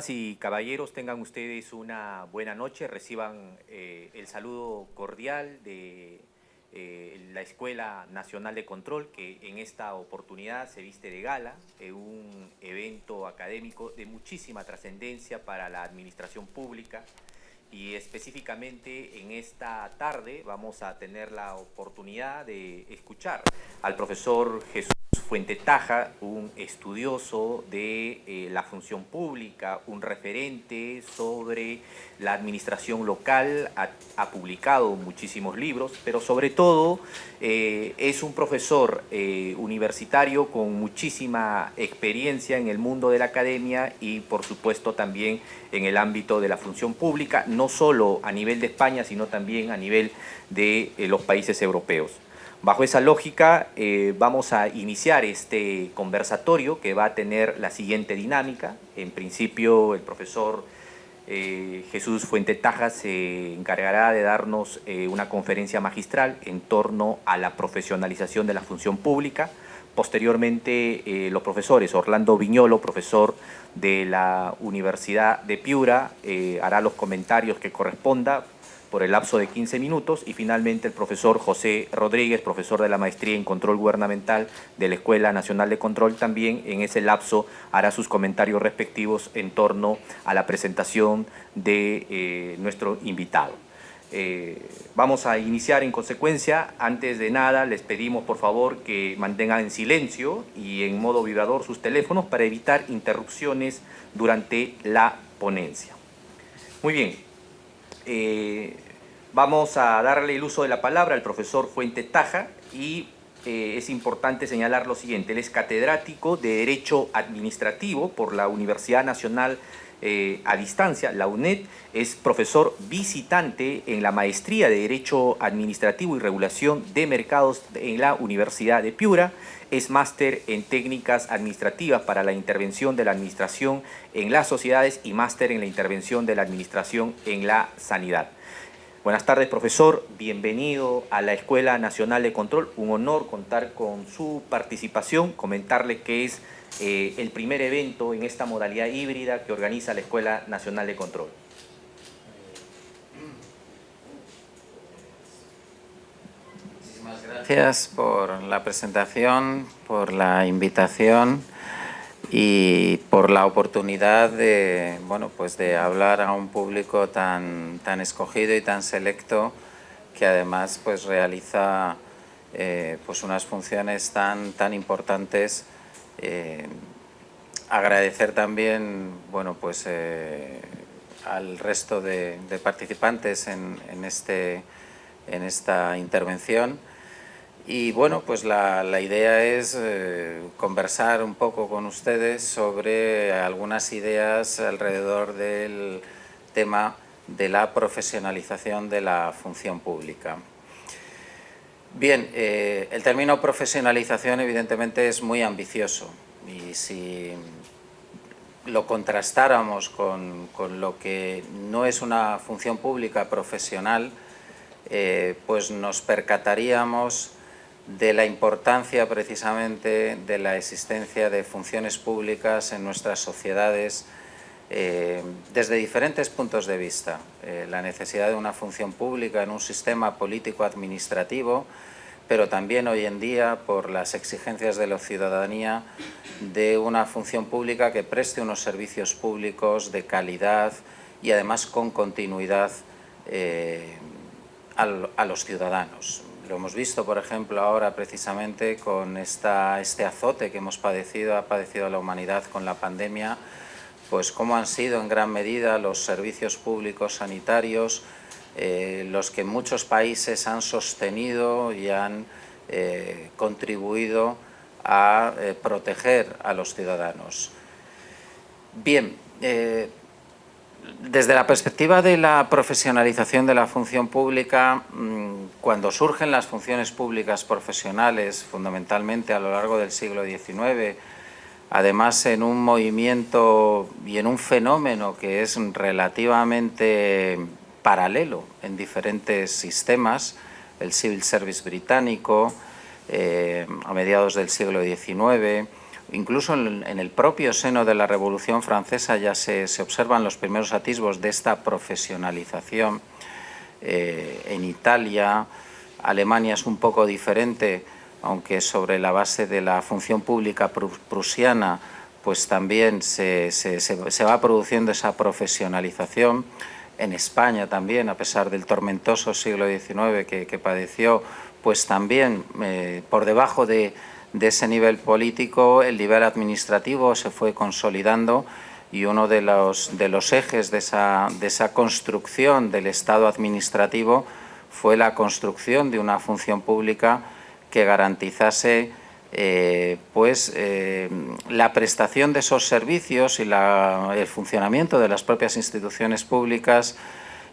Damas y caballeros, tengan ustedes una buena noche, reciban el saludo cordial de la Escuela Nacional de Control, que en esta oportunidad se viste de gala, un evento académico de muchísima trascendencia para la administración pública, y específicamente en esta tarde vamos a tener la oportunidad de escuchar al profesor Jesús Fuentetaja, un estudioso de la función pública, un referente sobre la administración local, ha publicado muchísimos libros, pero sobre todo es un profesor universitario con muchísima experiencia en el mundo de la academia y por supuesto también en el ámbito de la función pública, no solo a nivel de España, sino también a nivel de los países europeos. Bajo esa lógica, vamos a iniciar este conversatorio que va a tener la siguiente dinámica. En principio, el profesor Jesús Fuentetaja se encargará de darnos una conferencia magistral en torno a la profesionalización de la función pública. Posteriormente, los profesores Orlando Viñolo, profesor de la Universidad de Piura, hará los comentarios que corresponda por el lapso de 15 minutos, y finalmente el profesor José Rodríguez, profesor de la Maestría en Control Gubernamental de la Escuela Nacional de Control, también en ese lapso hará sus comentarios respectivos en torno a la presentación de nuestro invitado. Vamos a iniciar en consecuencia. Antes de nada, les pedimos por favor que mantengan en silencio y en modo vibrador sus teléfonos para evitar interrupciones durante la ponencia. Muy bien. Vamos a darle el uso de la palabra al profesor Fuentetaja y es importante señalar lo siguiente. Él es catedrático de Derecho Administrativo por la Universidad Nacional a Distancia, la UNED, es profesor visitante en la Maestría de Derecho Administrativo y Regulación de Mercados en la Universidad de Piura, es máster en técnicas administrativas para la intervención de la administración en las sociedades y máster en la intervención de la administración en la sanidad. Buenas tardes, profesor. Bienvenido a la Escuela Nacional de Control. Un honor contar con su participación. Comentarle que es el primer evento en esta modalidad híbrida que organiza la Escuela Nacional de Control. Muchísimas gracias por la presentación, por la invitación y por la oportunidad de, bueno, pues de hablar a un público tan escogido y tan selecto, que además pues realiza pues unas funciones tan importantes. Agradecer también, bueno, pues al resto de participantes en esta intervención. Y bueno, pues la idea es conversar un poco con ustedes sobre algunas ideas alrededor del tema de la profesionalización de la función pública. Bien, el término profesionalización evidentemente es muy ambicioso, y si lo contrastáramos con lo que no es una función pública profesional, pues nos percataríamos de la importancia precisamente de la existencia de funciones públicas en nuestras sociedades desde diferentes puntos de vista. La necesidad de una función pública en un sistema político-administrativo, pero también hoy en día por las exigencias de la ciudadanía de una función pública que preste unos servicios públicos de calidad y además con continuidad a los ciudadanos. Lo hemos visto, por ejemplo, ahora precisamente con este azote que ha padecido la humanidad con la pandemia, pues cómo han sido en gran medida los servicios públicos sanitarios los que en muchos países han sostenido y han contribuido a proteger a los ciudadanos. Bien, desde la perspectiva de la profesionalización de la función pública, cuando surgen las funciones públicas profesionales, fundamentalmente a lo largo del siglo XIX, además en un movimiento y en un fenómeno que es relativamente paralelo en diferentes sistemas, el Civil Service británico a mediados del siglo XIX, incluso en el propio seno de la Revolución Francesa ya se observan los primeros atisbos de esta profesionalización. En Italia, Alemania es un poco diferente, aunque sobre la base de la función pública prusiana, pues también se va produciendo esa profesionalización. En España también, a pesar del tormentoso siglo XIX que padeció, pues también por debajo de ese nivel político, el nivel administrativo se fue consolidando, y uno de los ejes de esa construcción del Estado administrativo fue la construcción de una función pública que garantizase la prestación de esos servicios y el funcionamiento de las propias instituciones públicas,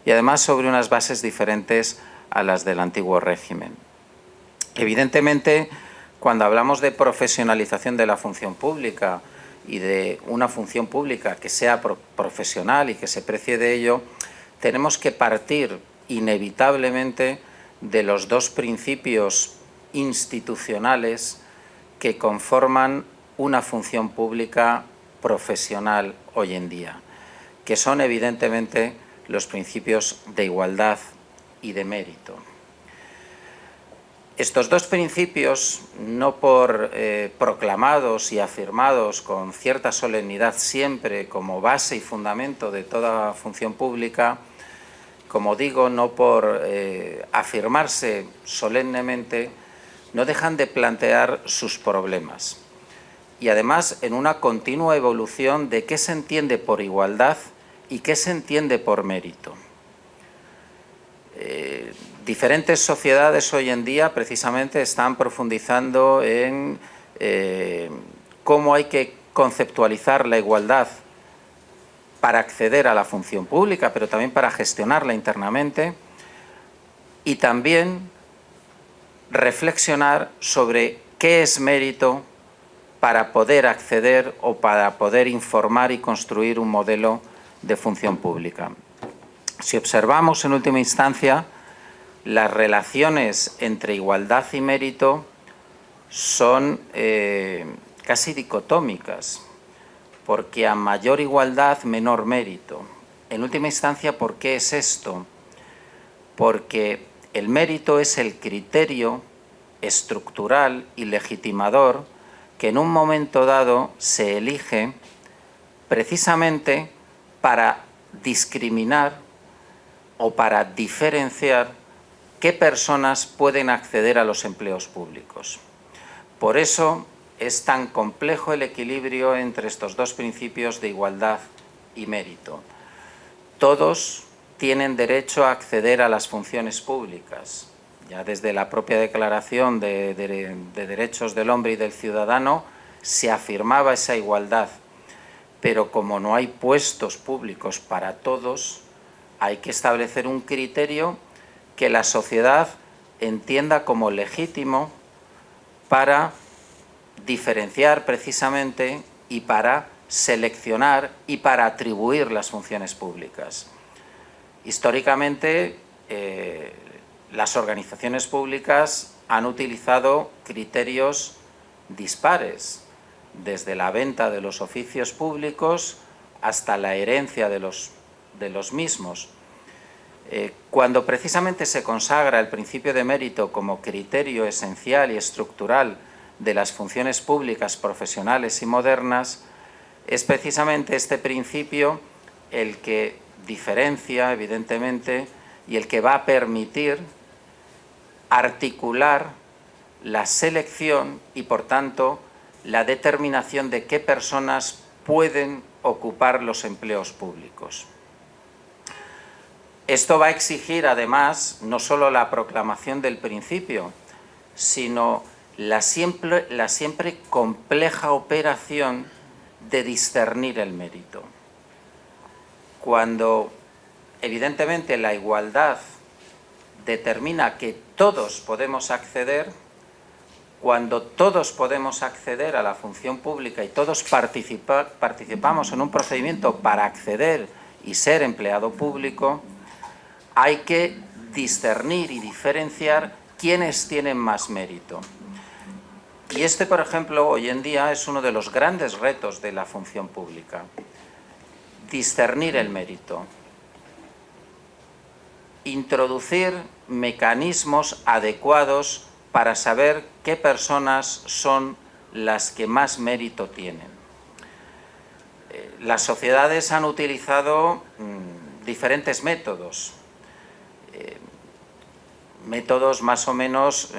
y además sobre unas bases diferentes a las del antiguo régimen. Evidentemente, cuando hablamos de profesionalización de la función pública y de una función pública que sea profesional y que se precie de ello, tenemos que partir inevitablemente de los dos principios institucionales que conforman una función pública profesional hoy en día, que son evidentemente los principios de igualdad y de mérito. Estos dos principios, no por proclamados y afirmados con cierta solemnidad siempre como base y fundamento de toda función pública, como digo, no por afirmarse solemnemente, no dejan de plantear sus problemas. Y además en una continua evolución de qué se entiende por igualdad y qué se entiende por mérito. Diferentes sociedades hoy en día precisamente están profundizando en cómo hay que conceptualizar la igualdad para acceder a la función pública, pero también para gestionarla internamente, y también reflexionar sobre qué es mérito para poder acceder o para poder informar y construir un modelo de función pública. Si observamos en última instancia, las relaciones entre igualdad y mérito son casi dicotómicas, porque a mayor igualdad, menor mérito. En última instancia, ¿por qué es esto? Porque el mérito es el criterio estructural y legitimador que en un momento dado se elige precisamente para discriminar o para diferenciar qué personas pueden acceder a los empleos públicos. Por eso es tan complejo el equilibrio entre estos dos principios de igualdad y mérito. Todos tienen derecho a acceder a las funciones públicas. Ya desde la propia Declaración de Derechos del Hombre y del Ciudadano se afirmaba esa igualdad, pero como no hay puestos públicos para todos, hay que establecer un criterio que la sociedad entienda como legítimo para diferenciar precisamente y para seleccionar y para atribuir las funciones públicas. Históricamente, las organizaciones públicas han utilizado criterios dispares, desde la venta de los oficios públicos hasta la herencia de los mismos. Cuando precisamente se consagra el principio de mérito como criterio esencial y estructural de las funciones públicas profesionales y modernas, es precisamente este principio el que diferencia, evidentemente, y el que va a permitir articular la selección y, por tanto, la determinación de qué personas pueden ocupar los empleos públicos. Esto va a exigir, además, no solo la proclamación del principio, sino la siempre compleja operación de discernir el mérito. Cuando, evidentemente, la igualdad determina que todos podemos acceder, cuando todos podemos acceder a la función pública y todos participamos en un procedimiento para acceder y ser empleado público, hay que discernir y diferenciar quiénes tienen más mérito. Y este, por ejemplo, hoy en día es uno de los grandes retos de la función pública. Discernir el mérito. Introducir mecanismos adecuados para saber qué personas son las que más mérito tienen. Las sociedades han utilizado diferentes métodos. Métodos más o menos,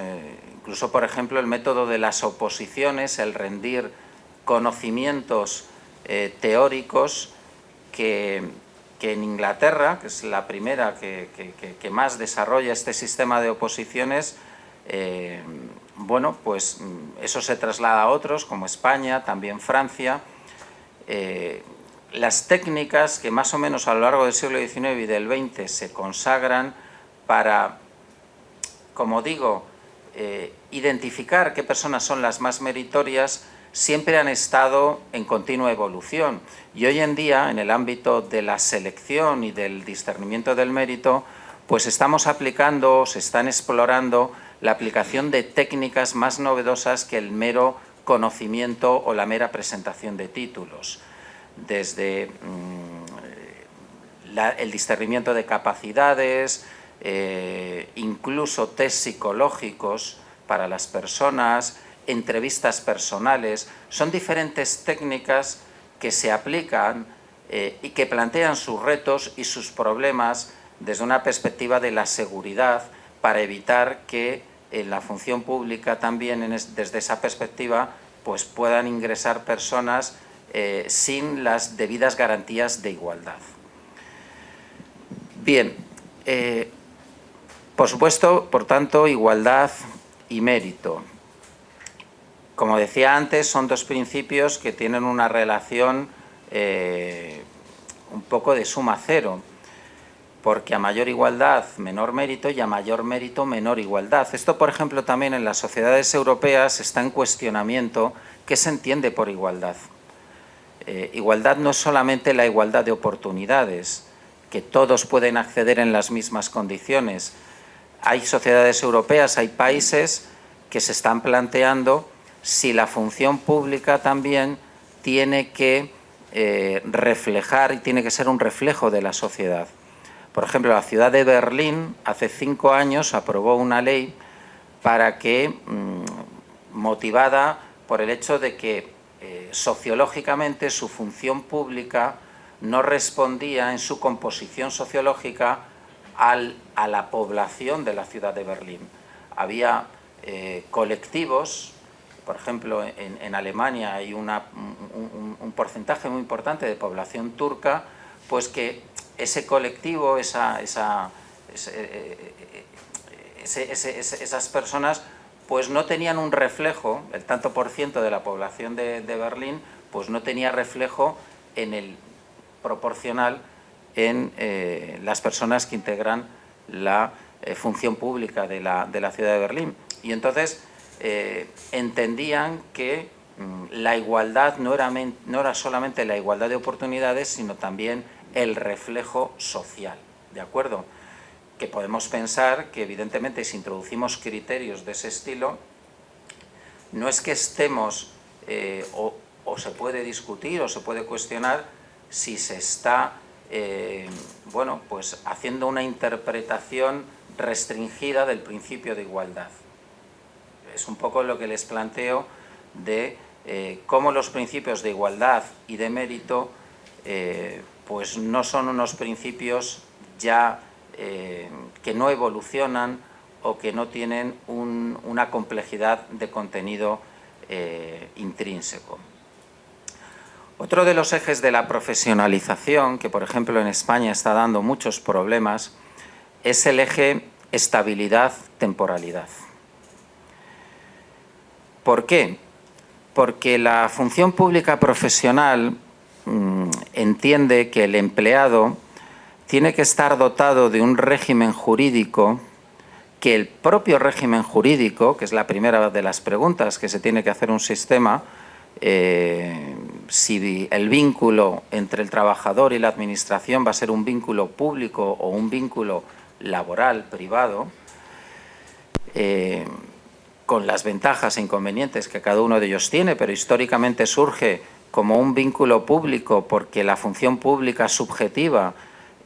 incluso por ejemplo el método de las oposiciones, el rendir conocimientos teóricos que en Inglaterra, que es la primera que más desarrolla este sistema de oposiciones, bueno, pues eso se traslada a otros, como España, también Francia. Las técnicas que más o menos a lo largo del siglo XIX y del XX se consagran para, como digo, identificar qué personas son las más meritorias, siempre han estado en continua evolución. Y hoy en día, en el ámbito de la selección y del discernimiento del mérito, pues estamos aplicando, se están explorando la aplicación de técnicas más novedosas que el mero conocimiento o la mera presentación de títulos. Desde el discernimiento de capacidades, incluso test psicológicos para las personas, entrevistas personales, son diferentes técnicas que se aplican y que plantean sus retos y sus problemas desde una perspectiva de la seguridad para evitar que en la función pública también desde esa perspectiva pues puedan ingresar personas sin las debidas garantías de igualdad. Bien, por supuesto, por tanto, igualdad y mérito. Como decía antes, son dos principios que tienen una relación un poco de suma cero, porque a mayor igualdad, menor mérito, y a mayor mérito, menor igualdad. Esto, por ejemplo, también en las sociedades europeas está en cuestionamiento qué se entiende por igualdad. Igualdad no es solamente la igualdad de oportunidades, que todos pueden acceder en las mismas condiciones. Hay sociedades europeas, hay países que se están planteando si la función pública también tiene que reflejar y tiene que ser un reflejo de la sociedad. Por ejemplo, la ciudad de Berlín hace 5 años aprobó una ley para que, motivada por el hecho de que sociológicamente su función pública no respondía en su composición sociológica a la población de la ciudad de Berlín. Había colectivos, por ejemplo, en Alemania hay un porcentaje muy importante de población turca, pues que ese colectivo, esas personas, pues no tenían un reflejo, el tanto por ciento de la población de Berlín, pues no tenía reflejo en el proporcional en las personas que integran la función pública de la ciudad de Berlín. Y entonces entendían que la igualdad no era solamente la igualdad de oportunidades, sino también el reflejo social, ¿de acuerdo? Que podemos pensar que evidentemente si introducimos criterios de ese estilo, no es que estemos o se puede discutir o se puede cuestionar si se está bueno, pues haciendo una interpretación restringida del principio de igualdad. Es un poco lo que les planteo de cómo los principios de igualdad y de mérito pues no son unos principios ya que no evolucionan o que no tienen una complejidad de contenido intrínseco. Otro de los ejes de la profesionalización, que por ejemplo en España está dando muchos problemas, es el eje estabilidad-temporalidad. ¿Por qué? Porque la función pública profesional entiende que el empleado tiene que estar dotado de un régimen jurídico, que el propio régimen jurídico, que es la primera de las preguntas que se tiene que hacer un sistema, si el vínculo entre el trabajador y la administración va a ser un vínculo público o un vínculo laboral, privado, con las ventajas e inconvenientes que cada uno de ellos tiene, pero históricamente surge como un vínculo público porque la función pública subjetiva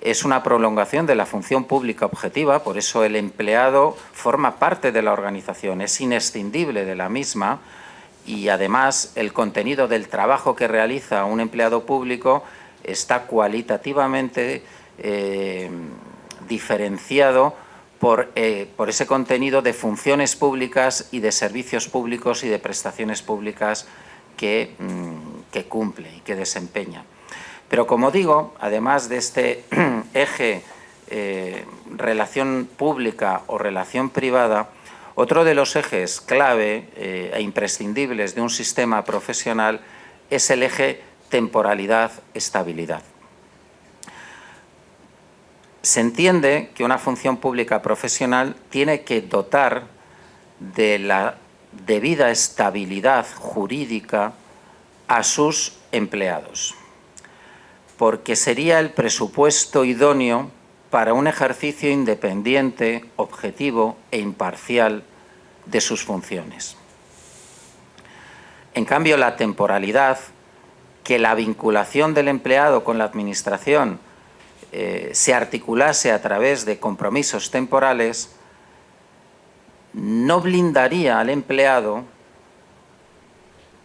es una prolongación de la función pública objetiva, por eso el empleado forma parte de la organización, es inescindible de la misma y además el contenido del trabajo que realiza un empleado público está cualitativamente diferenciado por ese contenido de funciones públicas y de servicios públicos y de prestaciones públicas que cumple y que desempeña. Pero como digo, además de este eje relación pública o relación privada, otro de los ejes clave e imprescindibles de un sistema profesional es el eje temporalidad-estabilidad. Se entiende que una función pública profesional tiene que dotar de la debida estabilidad jurídica a sus empleados, porque sería el presupuesto idóneo para un ejercicio independiente, objetivo e imparcial de sus funciones. En cambio, la temporalidad, que la vinculación del empleado con la Administración se articulase a través de compromisos temporales, no blindaría al empleado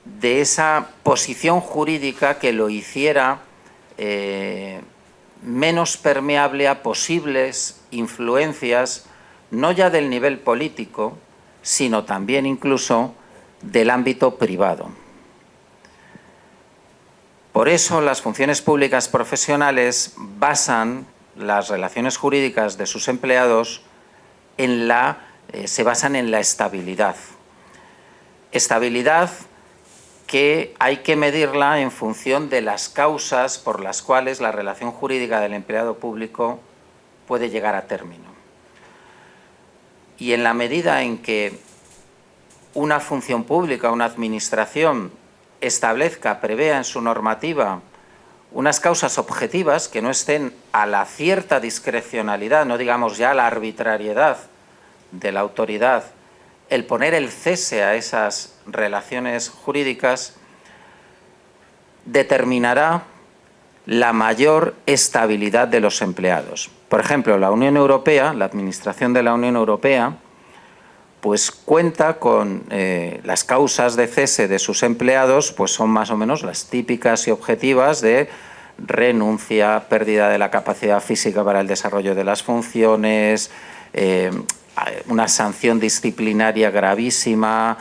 de esa posición jurídica que lo hiciera menos permeable a posibles influencias, no ya del nivel político, sino también incluso del ámbito privado. Por eso las funciones públicas profesionales basan las relaciones jurídicas de sus empleados se basan en la estabilidad. Estabilidad que hay que medirla en función de las causas por las cuales la relación jurídica del empleado público puede llegar a término. Y en la medida en que una función pública, una administración, establezca, prevea en su normativa unas causas objetivas que no estén a la cierta discrecionalidad, no digamos ya a la arbitrariedad de la autoridad, el poner el cese a esas relaciones jurídicas determinará la mayor estabilidad de los empleados. Por ejemplo, la Unión Europea, la Administración de la Unión Europea, pues cuenta con las causas de cese de sus empleados, pues son más o menos las típicas y objetivas de renuncia, pérdida de la capacidad física para el desarrollo de las funciones, una sanción disciplinaria gravísima,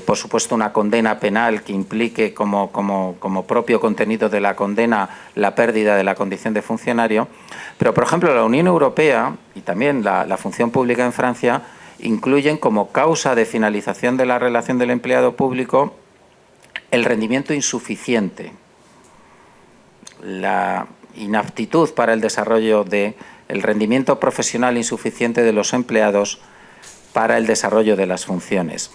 por supuesto una condena penal que implique como propio contenido de la condena la pérdida de la condición de funcionario. Pero, por ejemplo, la Unión Europea y también la función pública en Francia incluyen como causa de finalización de la relación del empleado público el rendimiento insuficiente, la inaptitud para el desarrollo del rendimiento profesional insuficiente de los empleados para el desarrollo de las funciones.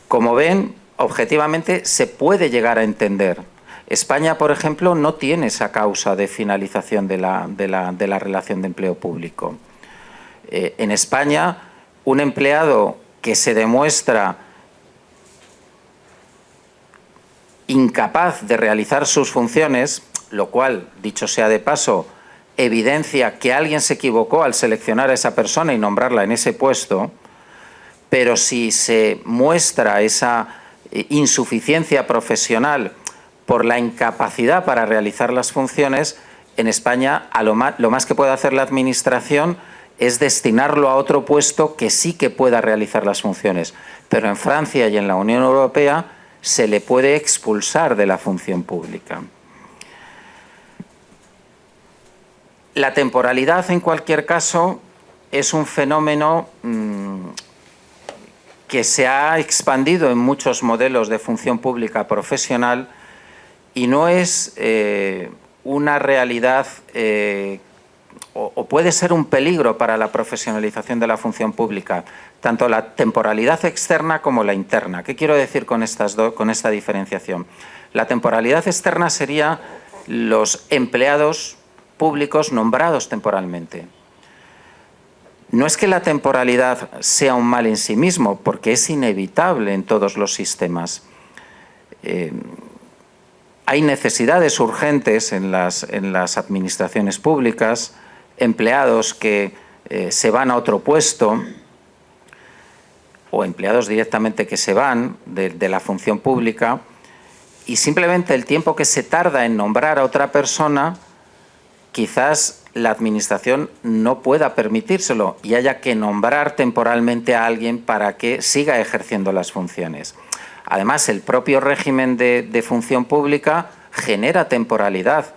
Como ven, objetivamente se puede llegar a entender. España, por ejemplo, no tiene esa causa de finalización de la relación de empleo público. En España, un empleado que se demuestra incapaz de realizar sus funciones, lo cual, dicho sea de paso, evidencia que alguien se equivocó al seleccionar a esa persona y nombrarla en ese puesto, pero si se muestra esa insuficiencia profesional por la incapacidad para realizar las funciones, en España lo más que puede hacer la Administración es destinarlo a otro puesto que sí que pueda realizar las funciones. Pero en Francia y en la Unión Europea se le puede expulsar de la función pública. La temporalidad, en cualquier caso, es un fenómeno que se ha expandido en muchos modelos de función pública profesional y no es una realidad o puede ser un peligro para la profesionalización de la función pública, tanto la temporalidad externa como la interna. ¿Qué quiero decir con esta diferenciación? La temporalidad externa sería los empleados públicos nombrados temporalmente. No es que la temporalidad sea un mal en sí mismo, porque es inevitable en todos los sistemas. Hay necesidades urgentes en las administraciones públicas, empleados que se van a otro puesto o empleados directamente que se van de la función pública, y simplemente el tiempo que se tarda en nombrar a otra persona, quizás la administración no pueda permitírselo y haya que nombrar temporalmente a alguien para que siga ejerciendo las funciones. Además, el propio régimen de función pública genera temporalidad.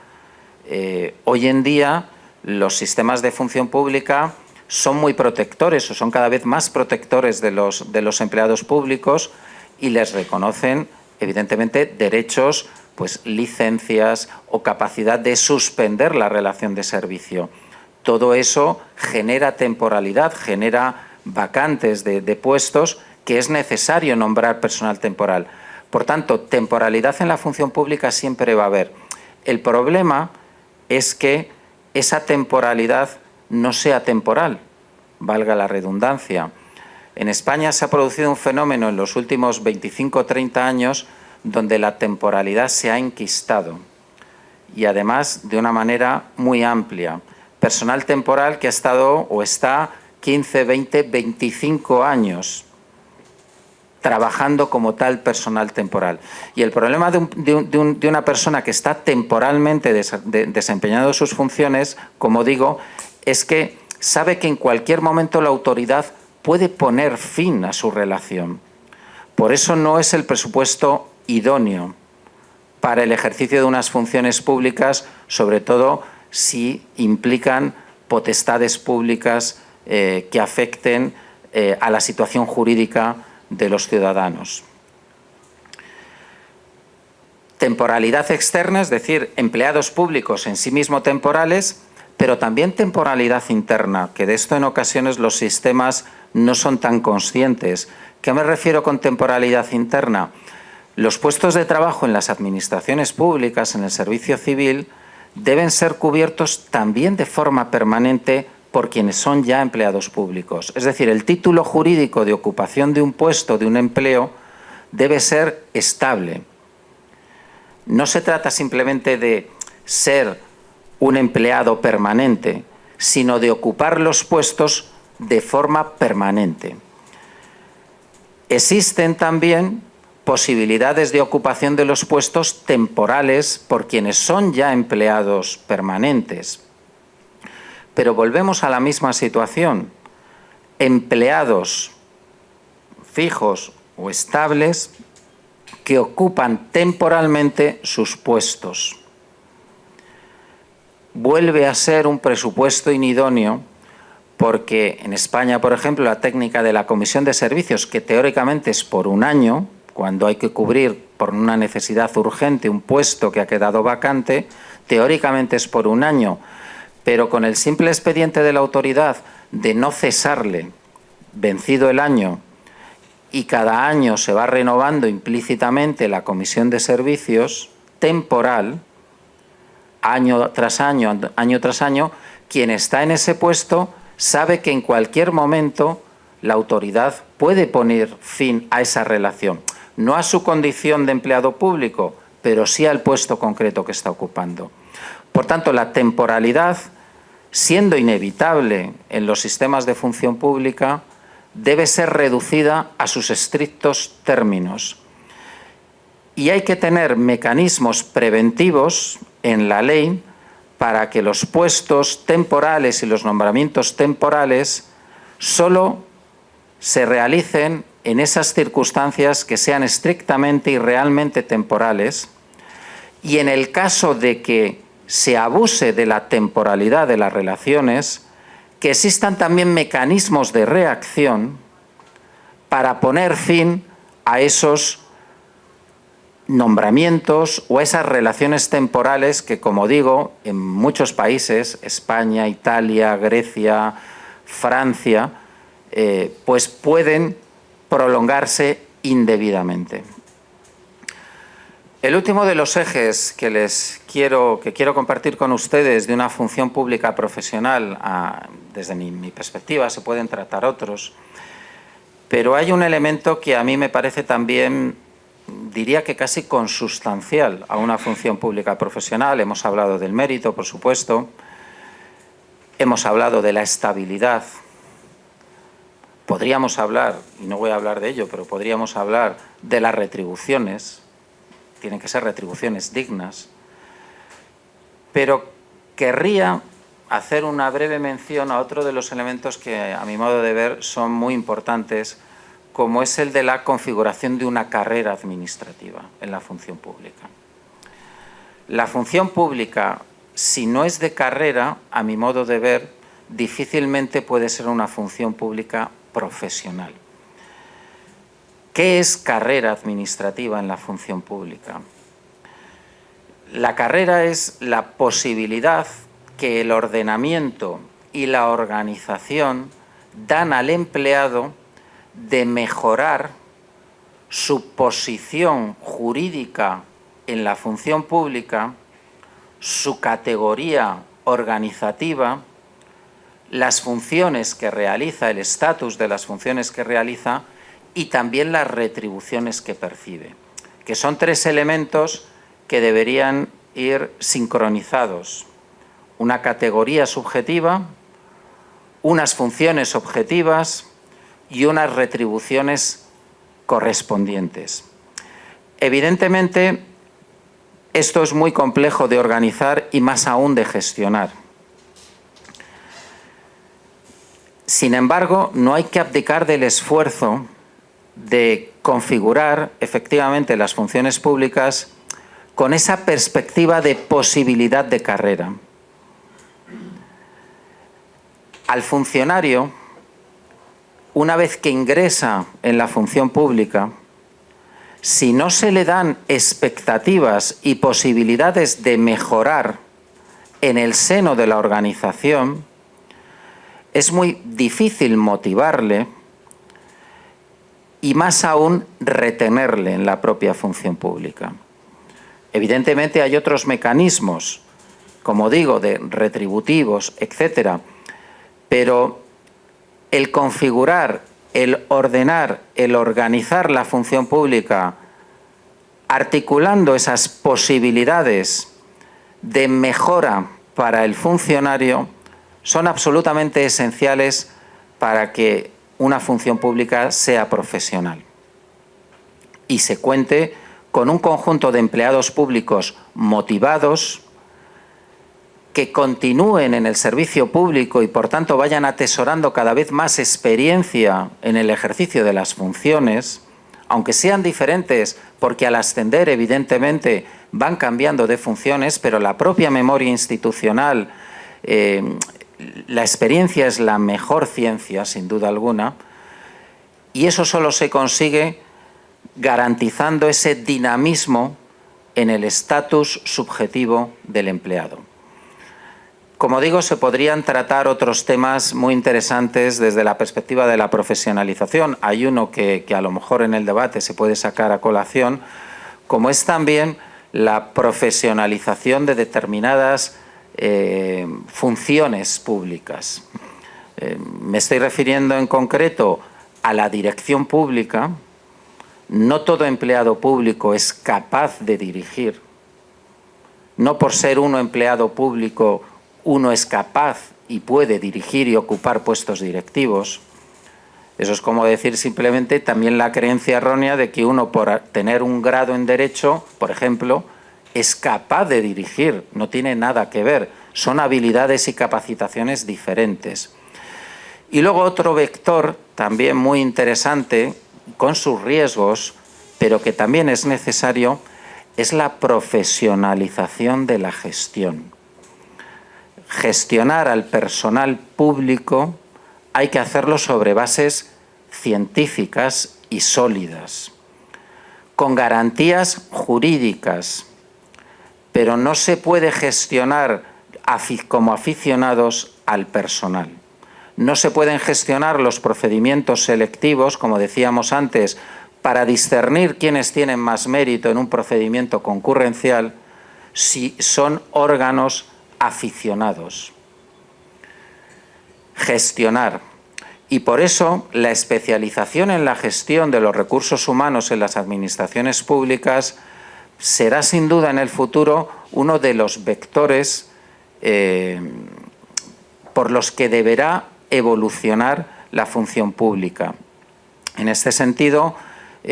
Hoy en día los sistemas de función pública son muy protectores o son cada vez más protectores de los empleados públicos y les reconocen, evidentemente, derechos, pues licencias o capacidad de suspender la relación de servicio. Todo eso genera temporalidad, genera vacantes de puestos que es necesario nombrar personal temporal. Por tanto, temporalidad en la función pública siempre va a haber. El problema es que esa temporalidad no sea temporal, valga la redundancia. En España se ha producido un fenómeno en los últimos 25 o 30 años donde la temporalidad se ha enquistado y además de una manera muy amplia. Personal temporal que ha estado o está 15, 20, 25 años trabajando como tal personal temporal. Y el problema de una persona que está temporalmente desempeñando sus funciones, como digo, es que sabe que en cualquier momento la autoridad puede poner fin a su relación. Por eso no es el presupuesto idóneo para el ejercicio de unas funciones públicas, sobre todo si implican potestades públicas que afecten a la situación jurídica de los ciudadanos. Temporalidad externa, es decir, empleados públicos en sí mismos temporales, pero también temporalidad interna, que de esto en ocasiones los sistemas no son tan conscientes. ¿Qué me refiero con temporalidad interna? Los puestos de trabajo en las administraciones públicas, en el servicio civil, deben ser cubiertos también de forma permanente por quienes son ya empleados públicos. Es decir, el título jurídico de ocupación de un puesto, de un empleo, debe ser estable. No se trata simplemente de ser un empleado permanente, sino de ocupar los puestos de forma permanente. Existen también posibilidades de ocupación de los puestos temporales por quienes son ya empleados permanentes. Pero volvemos a la misma situación. Empleados fijos o estables que ocupan temporalmente sus puestos. Vuelve a ser un presupuesto inidóneo porque en España, por ejemplo, la técnica de la comisión de servicios, que teóricamente es por un año, cuando hay que cubrir por una necesidad urgente un puesto que ha quedado vacante, teóricamente es por un año, pero con el simple expediente de la autoridad de no cesarle, vencido el año, y cada año se va renovando implícitamente la comisión de servicios temporal, año tras año, quien está en ese puesto sabe que en cualquier momento la autoridad puede poner fin a esa relación. No a su condición de empleado público, pero sí al puesto concreto que está ocupando. Por tanto, la temporalidad, siendo inevitable en los sistemas de función pública, debe ser reducida a sus estrictos términos. Y hay que tener mecanismos preventivos en la ley para que los puestos temporales y los nombramientos temporales solo se realicen en esas circunstancias que sean estrictamente y realmente temporales, y en el caso de que se abuse de la temporalidad de las relaciones, que existan también mecanismos de reacción para poner fin a esos nombramientos o a esas relaciones temporales que, como digo, en muchos países, España, Italia, Grecia, Francia, pues pueden prolongarse indebidamente. El último de los ejes que quiero compartir con ustedes de una función pública profesional, desde mi perspectiva, se pueden tratar otros, pero hay un elemento que a mí me parece también, diría que casi consustancial a una función pública profesional. Hemos hablado del mérito, por supuesto, hemos hablado de la estabilidad. Podríamos hablar, y no voy a hablar de ello, pero podríamos hablar de las retribuciones. Tienen que ser retribuciones dignas. Pero querría hacer una breve mención a otro de los elementos que, a mi modo de ver, son muy importantes, como es el de la configuración de una carrera administrativa en la función pública. La función pública, si no es de carrera, a mi modo de ver, difícilmente puede ser una función pública profesional. ¿Qué es carrera administrativa en la función pública? La carrera es la posibilidad que el ordenamiento y la organización dan al empleado de mejorar su posición jurídica en la función pública, su categoría organizativa, las funciones que realiza, el estatus de las funciones que realiza y también las retribuciones que percibe, que son tres elementos que deberían ir sincronizados. Una categoría subjetiva, unas funciones objetivas y unas retribuciones correspondientes. Evidentemente, esto es muy complejo de organizar y más aún de gestionar. Sin embargo, no hay que abdicar del esfuerzo de configurar efectivamente las funciones públicas con esa perspectiva de posibilidad de carrera. Al funcionario, una vez que ingresa en la función pública, si no se le dan expectativas y posibilidades de mejorar en el seno de la organización, es muy difícil motivarle y más aún retenerle en la propia función pública. Evidentemente hay otros mecanismos, como digo, de retributivos, etcétera, pero el configurar, el ordenar, el organizar la función pública, articulando esas posibilidades de mejora para el funcionario, son absolutamente esenciales para que una función pública sea profesional y se cuente con un conjunto de empleados públicos motivados, que continúen en el servicio público y por tanto vayan atesorando cada vez más experiencia en el ejercicio de las funciones, aunque sean diferentes, porque al ascender evidentemente van cambiando de funciones, pero la propia memoria institucional, la experiencia es la mejor ciencia, sin duda alguna, y eso solo se consigue garantizando ese dinamismo en el estatus subjetivo del empleado. Como digo, se podrían tratar otros temas muy interesantes desde la perspectiva de la profesionalización. Hay uno que a lo mejor en el debate se puede sacar a colación, como es también la profesionalización de determinadas funciones públicas. Me estoy refiriendo en concreto a la dirección pública. No todo empleado público es capaz de dirigir. No por ser uno empleado público uno es capaz y puede dirigir y ocupar puestos directivos. Eso es como decir simplemente también la creencia errónea de que uno, por tener un grado en Derecho, por ejemplo, es capaz de dirigir. No tiene nada que ver. Son habilidades y capacitaciones diferentes. Y luego otro vector también muy interesante, con sus riesgos, pero que también es necesario, es la profesionalización de la gestión. Gestionar al personal público hay que hacerlo sobre bases científicas y sólidas, con garantías jurídicas, pero no se puede gestionar como aficionados al personal. No se pueden gestionar los procedimientos selectivos, como decíamos antes, para discernir quiénes tienen más mérito en un procedimiento concurrencial si son órganos aficionados. Gestionar. Y por eso la especialización en la gestión de los recursos humanos en las administraciones públicas será sin duda en el futuro uno de los vectores por los que deberá evolucionar la función pública. En este sentido,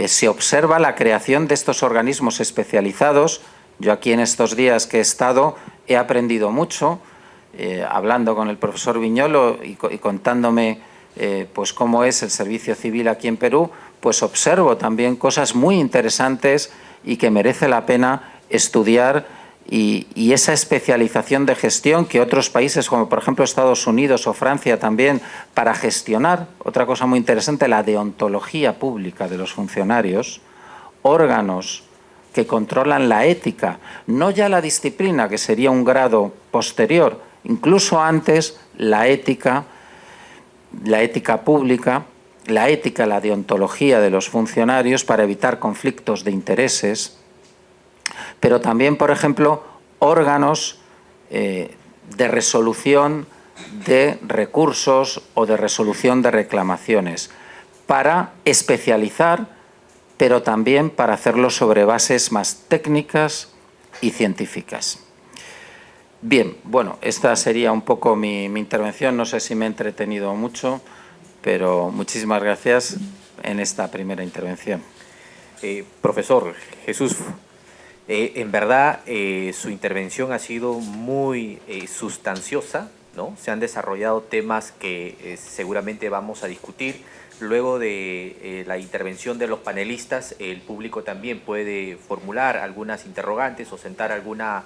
se observa la creación de estos organismos especializados. Yo aquí en estos días que he estado he aprendido mucho, hablando con el profesor Viñolo y contándome pues cómo es el servicio civil aquí en Perú, pues observo también cosas muy interesantes y que merece la pena estudiar, y esa especialización de gestión que otros países, como por ejemplo Estados Unidos o Francia también, para gestionar, otra cosa muy interesante, la deontología pública de los funcionarios, órganos que controlan la ética, no ya la disciplina, que sería un grado posterior, incluso antes la ética pública, la ética, la deontología de los funcionarios para evitar conflictos de intereses, pero también, por ejemplo, órganos de resolución de recursos o de resolución de reclamaciones, para especializar, pero también para hacerlo sobre bases más técnicas y científicas. Bien, bueno, esta sería un poco mi intervención. No sé si me he entretenido mucho, pero muchísimas gracias en esta primera intervención. Profesor Jesús, en verdad su intervención ha sido muy sustanciosa, ¿no? Se han desarrollado temas que seguramente vamos a discutir. Luego de la intervención de los panelistas, el público también puede formular algunas interrogantes o sentar alguna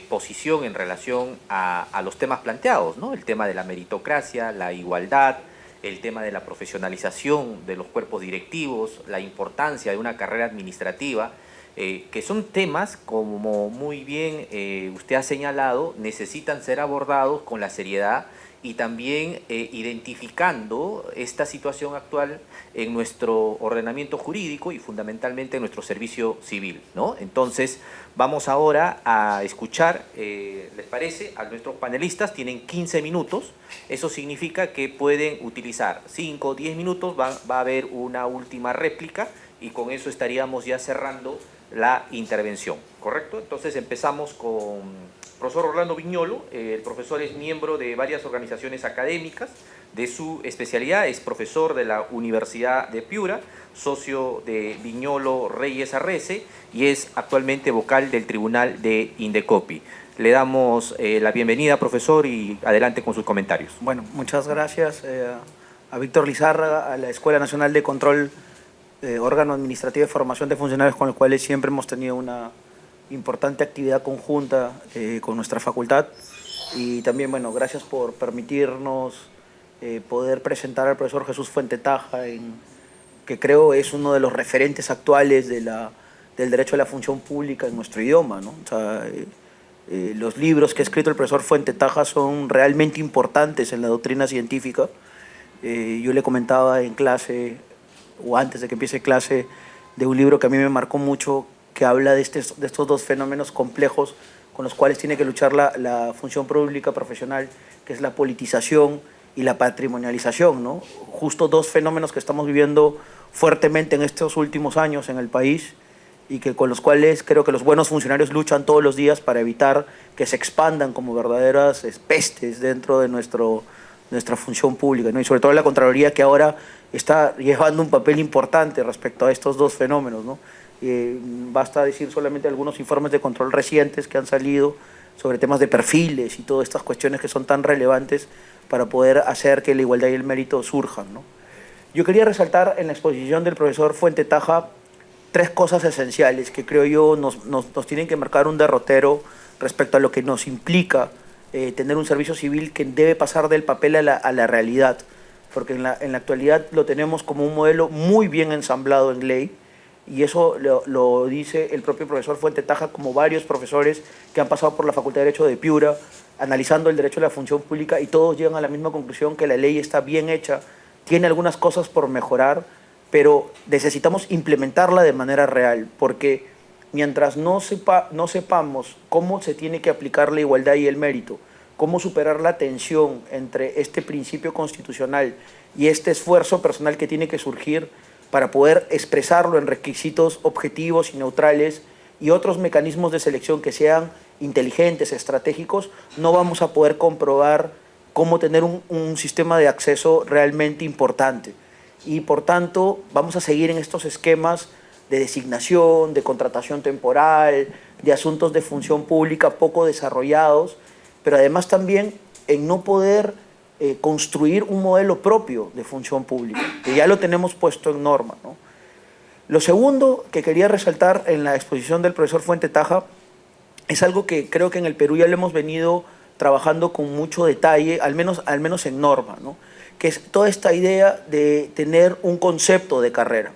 posición en relación a los temas planteados, ¿no? El tema de la meritocracia, la igualdad, el tema de la profesionalización de los cuerpos directivos, la importancia de una carrera administrativa, que son temas, como muy bien usted ha señalado, necesitan ser abordados con la seriedad y también identificando esta situación actual en nuestro ordenamiento jurídico y fundamentalmente en nuestro servicio civil, ¿no? Entonces, vamos ahora a escuchar, ¿les parece? A nuestros panelistas. Tienen 15 minutos. Eso significa que pueden utilizar 5 o 10 minutos. Va a haber una última réplica y con eso estaríamos ya cerrando la intervención, ¿correcto? Entonces empezamos con el profesor Orlando Viñolo. El profesor es miembro de varias organizaciones académicas. De su especialidad es profesor de la Universidad de Piura, socio de Viñolo Reyes Arrece y es actualmente vocal del Tribunal de Indecopi. Le damos la bienvenida, profesor, y adelante con sus comentarios. Bueno, muchas gracias a Víctor Lizárraga, a la Escuela Nacional de Control, órgano administrativo de formación de funcionarios con el cual siempre hemos tenido una importante actividad conjunta con nuestra facultad. Y también, bueno, gracias por permitirnos poder presentar al profesor Jesús Fuentetaja, que creo es uno de los referentes actuales del derecho a la función pública en nuestro idioma, ¿no? O sea, los libros que ha escrito el profesor Fuentetaja son realmente importantes en la doctrina científica. Yo le comentaba en clase, o antes de que empiece clase, de un libro que a mí me marcó mucho, que habla de estos dos fenómenos complejos con los cuales tiene que luchar la función pública profesional, que es la politización y la patrimonialización, ¿no? Justo dos fenómenos que estamos viviendo fuertemente en estos últimos años en el país y que con los cuales creo que los buenos funcionarios luchan todos los días para evitar que se expandan como verdaderas pestes dentro de nuestra función pública, ¿no? Y sobre todo la Contraloría, que ahora está llevando un papel importante respecto a estos dos fenómenos, ¿no? Basta decir solamente algunos informes de control recientes que han salido sobre temas de perfiles y todas estas cuestiones que son tan relevantes para poder hacer que la igualdad y el mérito surjan, ¿no? Yo quería resaltar en la exposición del profesor Fuentetaja 3 cosas esenciales que creo yo nos tienen que marcar un derrotero respecto a lo que nos implica tener un servicio civil que debe pasar del papel a la realidad, porque en la actualidad lo tenemos como un modelo muy bien ensamblado en ley, y eso lo dice el propio profesor Fuentetaja, como varios profesores que han pasado por la Facultad de Derecho de Piura, analizando el derecho a la función pública, y todos llegan a la misma conclusión, que la ley está bien hecha, tiene algunas cosas por mejorar, pero necesitamos implementarla de manera real, porque mientras no sepamos cómo se tiene que aplicar la igualdad y el mérito, cómo superar la tensión entre este principio constitucional y este esfuerzo personal que tiene que surgir para poder expresarlo en requisitos objetivos y neutrales y otros mecanismos de selección que sean inteligentes, estratégicos, no vamos a poder comprobar cómo tener un sistema de acceso realmente importante. Y por tanto vamos a seguir en estos esquemas de designación, de contratación temporal, de asuntos de función pública poco desarrollados, pero además también en no poder construir un modelo propio de función pública, que ya lo tenemos puesto en norma, ¿no? Lo segundo que quería resaltar en la exposición del profesor Fuentetaja es algo que creo que en el Perú ya lo hemos venido trabajando con mucho detalle, al menos en norma, ¿no? Que es toda esta idea de tener un concepto de carrera.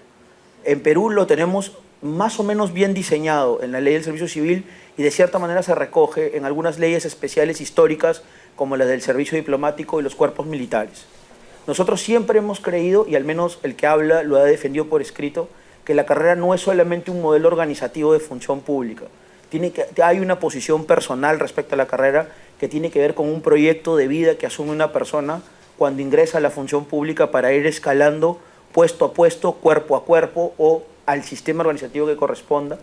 En Perú lo tenemos más o menos bien diseñado en la ley del servicio civil y de cierta manera se recoge en algunas leyes especiales históricas como la del servicio diplomático y los cuerpos militares. Nosotros siempre hemos creído, y al menos el que habla lo ha defendido por escrito, que la carrera no es solamente un modelo organizativo de función pública. Hay una posición personal respecto a la carrera que tiene que ver con un proyecto de vida que asume una persona cuando ingresa a la función pública para ir escalando puesto a puesto, cuerpo a cuerpo o al sistema organizativo que corresponda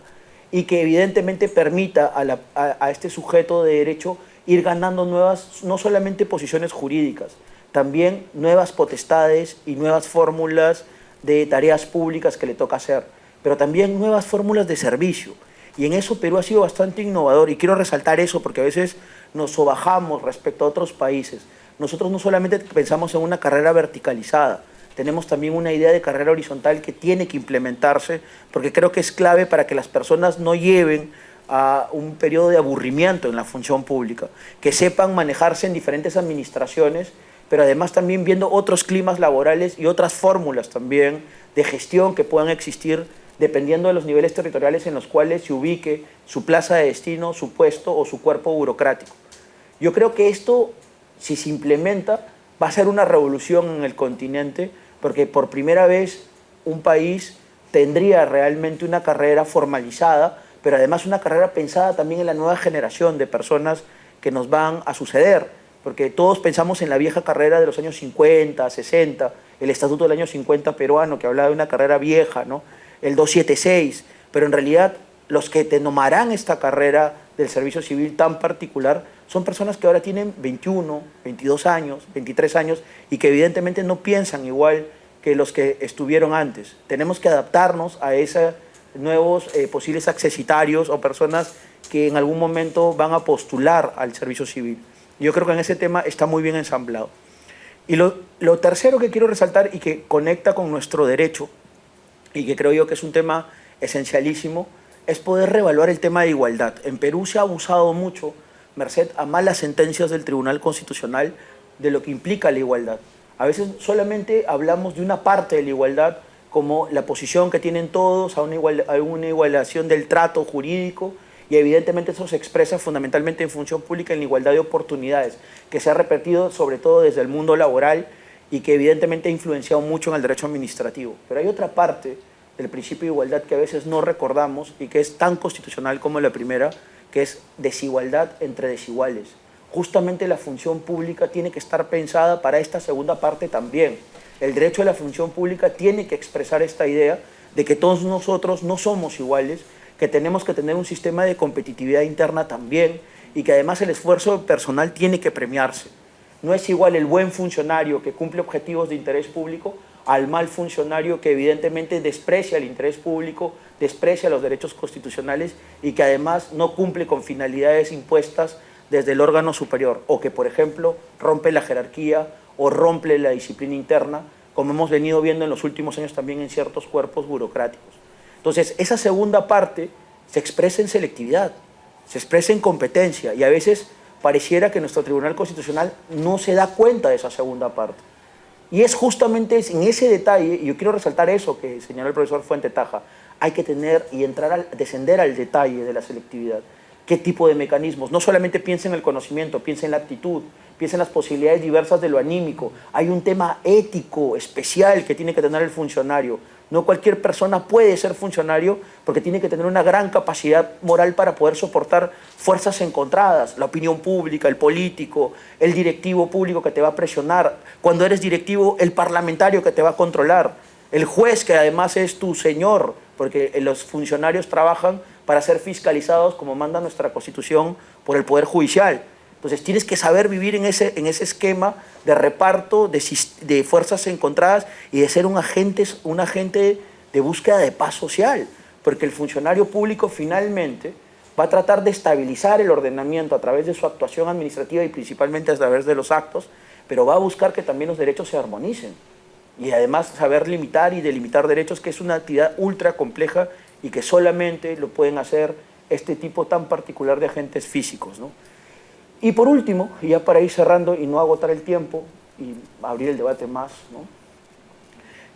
y que evidentemente permita a este sujeto de derecho ir ganando nuevas, no solamente posiciones jurídicas, también nuevas potestades y nuevas fórmulas de tareas públicas que le toca hacer, pero también nuevas fórmulas de servicio. Y en eso Perú ha sido bastante innovador y quiero resaltar eso porque a veces nos sobajamos respecto a otros países. Nosotros no solamente pensamos en una carrera verticalizada, tenemos también una idea de carrera horizontal que tiene que implementarse porque creo que es clave para que las personas no lleven a un periodo de aburrimiento en la función pública, que sepan manejarse en diferentes administraciones, pero además también viendo otros climas laborales y otras fórmulas también de gestión que puedan existir dependiendo de los niveles territoriales en los cuales se ubique su plaza de destino, su puesto o su cuerpo burocrático. Yo creo que esto, si se implementa, va a ser una revolución en el continente, porque por primera vez un país tendría realmente una carrera formalizada, pero además una carrera pensada también en la nueva generación de personas que nos van a suceder, porque todos pensamos en la vieja carrera de los años 50, 60, el estatuto del año 50 peruano que hablaba de una carrera vieja, ¿no? El 276, pero en realidad los que te tomarán esta carrera del servicio civil tan particular son personas que ahora tienen 21, 22 años, 23 años y que evidentemente no piensan igual que los que estuvieron antes. Tenemos que adaptarnos a esos nuevos posibles accesitarios o personas que en algún momento van a postular al servicio civil. Yo creo que en ese tema está muy bien ensamblado. Y lo tercero que quiero resaltar y que conecta con nuestro derecho y que creo yo que es un tema esencialísimo, es poder reevaluar el tema de igualdad. En Perú se ha abusado mucho, merced a malas sentencias del Tribunal Constitucional, de lo que implica la igualdad. A veces solamente hablamos de una parte de la igualdad, como la posición que tienen todos a una igualación del trato jurídico, y evidentemente eso se expresa fundamentalmente en función pública en la igualdad de oportunidades, que se ha repetido sobre todo desde el mundo laboral y que evidentemente ha influenciado mucho en el derecho administrativo. Pero hay otra parte del principio de igualdad que a veces no recordamos y que es tan constitucional como la primera, que es desigualdad entre desiguales. Justamente la función pública tiene que estar pensada para esta segunda parte también. El derecho a la función pública tiene que expresar esta idea de que todos nosotros no somos iguales, que tenemos que tener un sistema de competitividad interna también y que además el esfuerzo personal tiene que premiarse. No es igual el buen funcionario que cumple objetivos de interés público al mal funcionario que evidentemente desprecia el interés público, desprecia los derechos constitucionales y que además no cumple con finalidades impuestas desde el órgano superior o que, por ejemplo, rompe la jerarquía o rompe la disciplina interna, como hemos venido viendo en los últimos años también en ciertos cuerpos burocráticos. Entonces, esa segunda parte se expresa en selectividad, se expresa en competencia y a veces pareciera que nuestro Tribunal Constitucional no se da cuenta de esa segunda parte. Y es justamente en ese detalle, y yo quiero resaltar eso que señaló el profesor Fuentetaja, hay que tener y descender al detalle de la selectividad. ¿Qué tipo de mecanismos? No solamente piensa en el conocimiento, piensa en la actitud, piensa en las posibilidades diversas de lo anímico. Hay un tema ético especial que tiene que tener el funcionario. No cualquier persona puede ser funcionario porque tiene que tener una gran capacidad moral para poder soportar fuerzas encontradas, la opinión pública, el político, el directivo público que te va a presionar, cuando eres directivo, el parlamentario que te va a controlar, el juez que además es tu señor, porque los funcionarios trabajan para ser fiscalizados, como manda nuestra Constitución, por el Poder Judicial. Entonces tienes que saber vivir en ese esquema de reparto, de fuerzas encontradas y de ser un agente de búsqueda de paz social, porque el funcionario público finalmente va a tratar de estabilizar el ordenamiento a través de su actuación administrativa y principalmente a través de los actos, pero va a buscar que también los derechos se armonicen y además saber limitar y delimitar derechos, que es una actividad ultra compleja y que solamente lo pueden hacer este tipo tan particular de agentes físicos, ¿no? Y por último, y ya para ir cerrando y no agotar el tiempo y abrir el debate más, ¿no?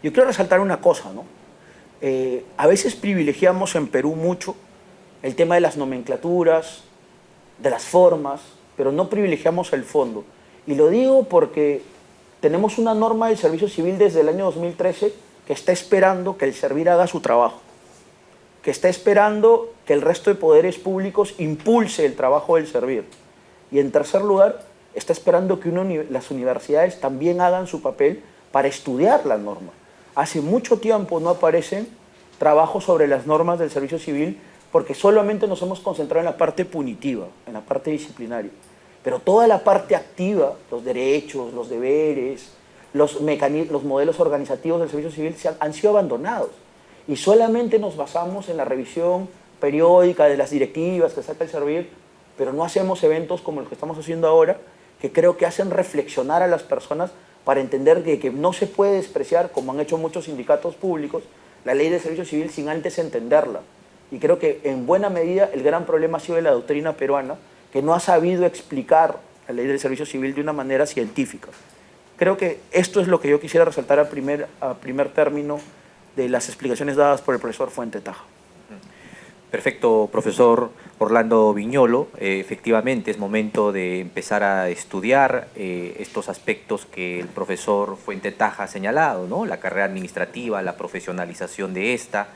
Yo quiero resaltar una cosa, ¿no? A veces privilegiamos en Perú mucho el tema de las nomenclaturas, de las formas, pero no privilegiamos el fondo. Y lo digo porque tenemos una norma del servicio civil desde el año 2013 que está esperando que el Servir haga su trabajo, que está esperando que el resto de poderes públicos impulse el trabajo del Servir. Y en tercer lugar, está esperando que las universidades también hagan su papel para estudiar la norma. Hace mucho tiempo no aparecen trabajos sobre las normas del servicio civil porque solamente nos hemos concentrado en la parte punitiva, en la parte disciplinaria. Pero toda la parte activa, los derechos, los deberes, los modelos organizativos del servicio civil han sido abandonados. Y solamente nos basamos en la revisión periódica de las directivas que saca el Servir, pero no hacemos eventos como los que estamos haciendo ahora, que creo que hacen reflexionar a las personas para entender que no se puede despreciar, como han hecho muchos sindicatos públicos, la ley de servicio civil sin antes entenderla. Y creo que en buena medida el gran problema ha sido de la doctrina peruana, que no ha sabido explicar la ley del servicio civil de una manera científica. Creo que esto es lo que yo quisiera resaltar a primer término de las explicaciones dadas por el profesor Fuente Taja. Perfecto, profesor Orlando Viñolo. Efectivamente, es momento de empezar a estudiar estos aspectos que el profesor Fuente Taja ha señalado, ¿no? La carrera administrativa, la profesionalización de esta.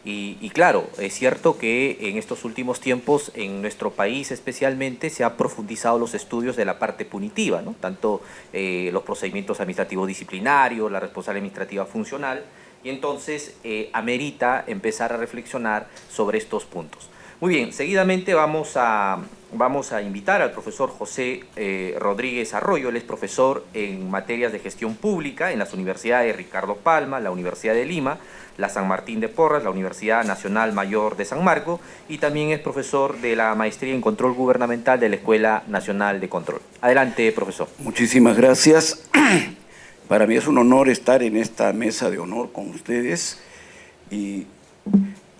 Y claro, es cierto que en estos últimos tiempos, en nuestro país especialmente, se han profundizado los estudios de la parte punitiva, ¿no? Tanto los procedimientos administrativos disciplinarios, la responsabilidad administrativa funcional, y entonces amerita empezar a reflexionar sobre estos puntos. Muy bien, seguidamente vamos a invitar al profesor José Rodríguez Arroyo. Él es profesor en materias de gestión pública en las universidades Ricardo Palma, la Universidad de Lima, la San Martín de Porras, la Universidad Nacional Mayor de San Marcos, y también es profesor de la Maestría en Control Gubernamental de la Escuela Nacional de Control. Adelante, profesor. Muchísimas gracias. Para mí es un honor estar en esta mesa de honor con ustedes y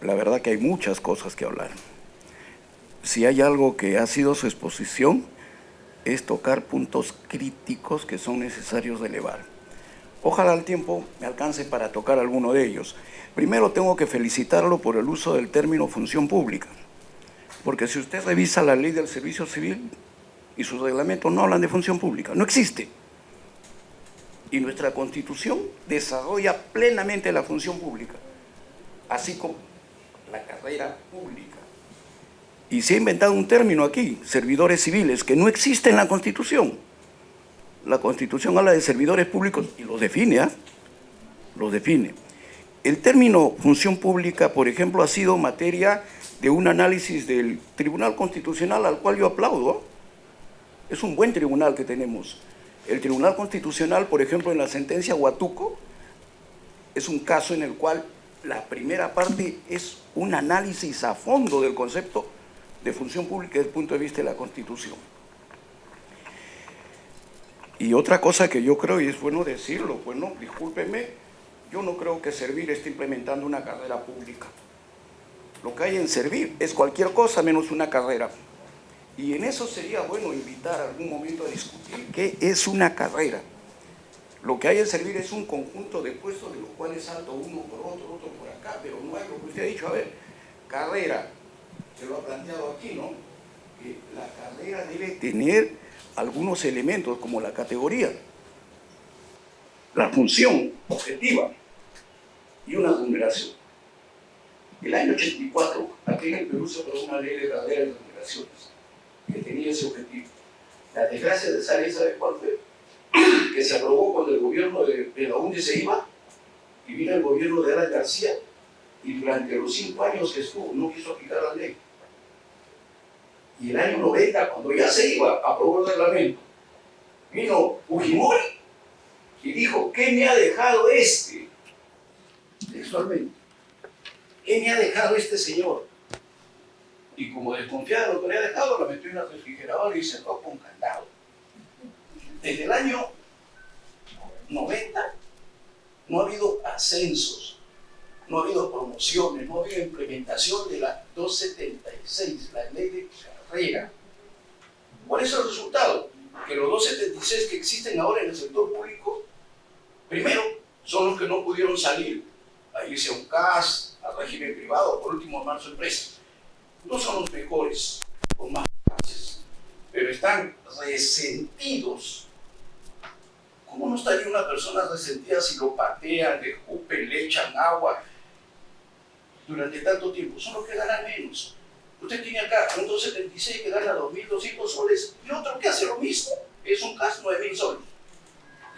la verdad que hay muchas cosas que hablar. Si hay algo que ha sido su exposición, es tocar puntos críticos que son necesarios de elevar. Ojalá el tiempo me alcance para tocar alguno de ellos. Primero tengo que felicitarlo por el uso del término función pública, porque si usted revisa la ley del servicio civil y sus reglamentos no hablan de función pública, no existe. Y nuestra Constitución desarrolla plenamente la función pública, así como la carrera pública. Y se ha inventado un término aquí, servidores civiles, que no existe en la Constitución. La Constitución habla de servidores públicos y los define, ¿eh? Los define. El término función pública, por ejemplo, ha sido materia de un análisis del Tribunal Constitucional, al cual yo aplaudo. Es un buen tribunal que tenemos. El Tribunal Constitucional, por ejemplo, en la sentencia Huatuco, es un caso en el cual la primera parte es un análisis a fondo del concepto de función pública desde el punto de vista de la Constitución. Y otra cosa que yo creo, y es bueno decirlo, bueno, discúlpeme, yo no creo que Servir esté implementando una carrera pública. Lo que hay en Servir es cualquier cosa menos una carrera. Y en eso sería bueno invitar algún momento a discutir qué es una carrera. Lo que hay en Servir es un conjunto de puestos de los cuales salto uno por otro por acá, pero no hay lo que usted ha dicho. A ver, carrera, se lo ha planteado aquí, ¿no? Que la carrera debe tener algunos elementos como la categoría, la función objetiva, y una remuneración. El año 84, aquí en el Perú se aprobó una ley de praderas y remuneraciones que tenía ese objetivo. La desgracia de esa ley, ¿sabe cuál fue? Que se aprobó cuando el gobierno de la UNDE se iba y vino el gobierno de Alan García y durante los 5 años que estuvo no quiso aplicar la ley. Y el año 90, cuando ya se iba, aprobó el reglamento. Vino Fujimori y dijo, ¿qué me ha dejado este? Textualmente. ¿Qué me ha dejado este señor? Y como desconfiaba de lo que le había dejado, la metió en la refrigeradora y cerró con candado. Desde el año 90 no ha habido ascensos, no ha habido promociones, no ha habido implementación de la 276, la ley de carrera. ¿Cuál es el resultado? Que los 276 que existen ahora en el sector público, primero, son los que no pudieron salir a irse a un CAS, al régimen privado, por último, armar su empresa. No son los mejores, con más clases, pero están resentidos. ¿Cómo no estaría una persona resentida si lo patean, le escupen, le echan agua durante tanto tiempo? Son los que ganan menos. Usted tiene acá un 276 que gana 2.200 soles y otro que hace lo mismo, es un CAS 9.000 soles.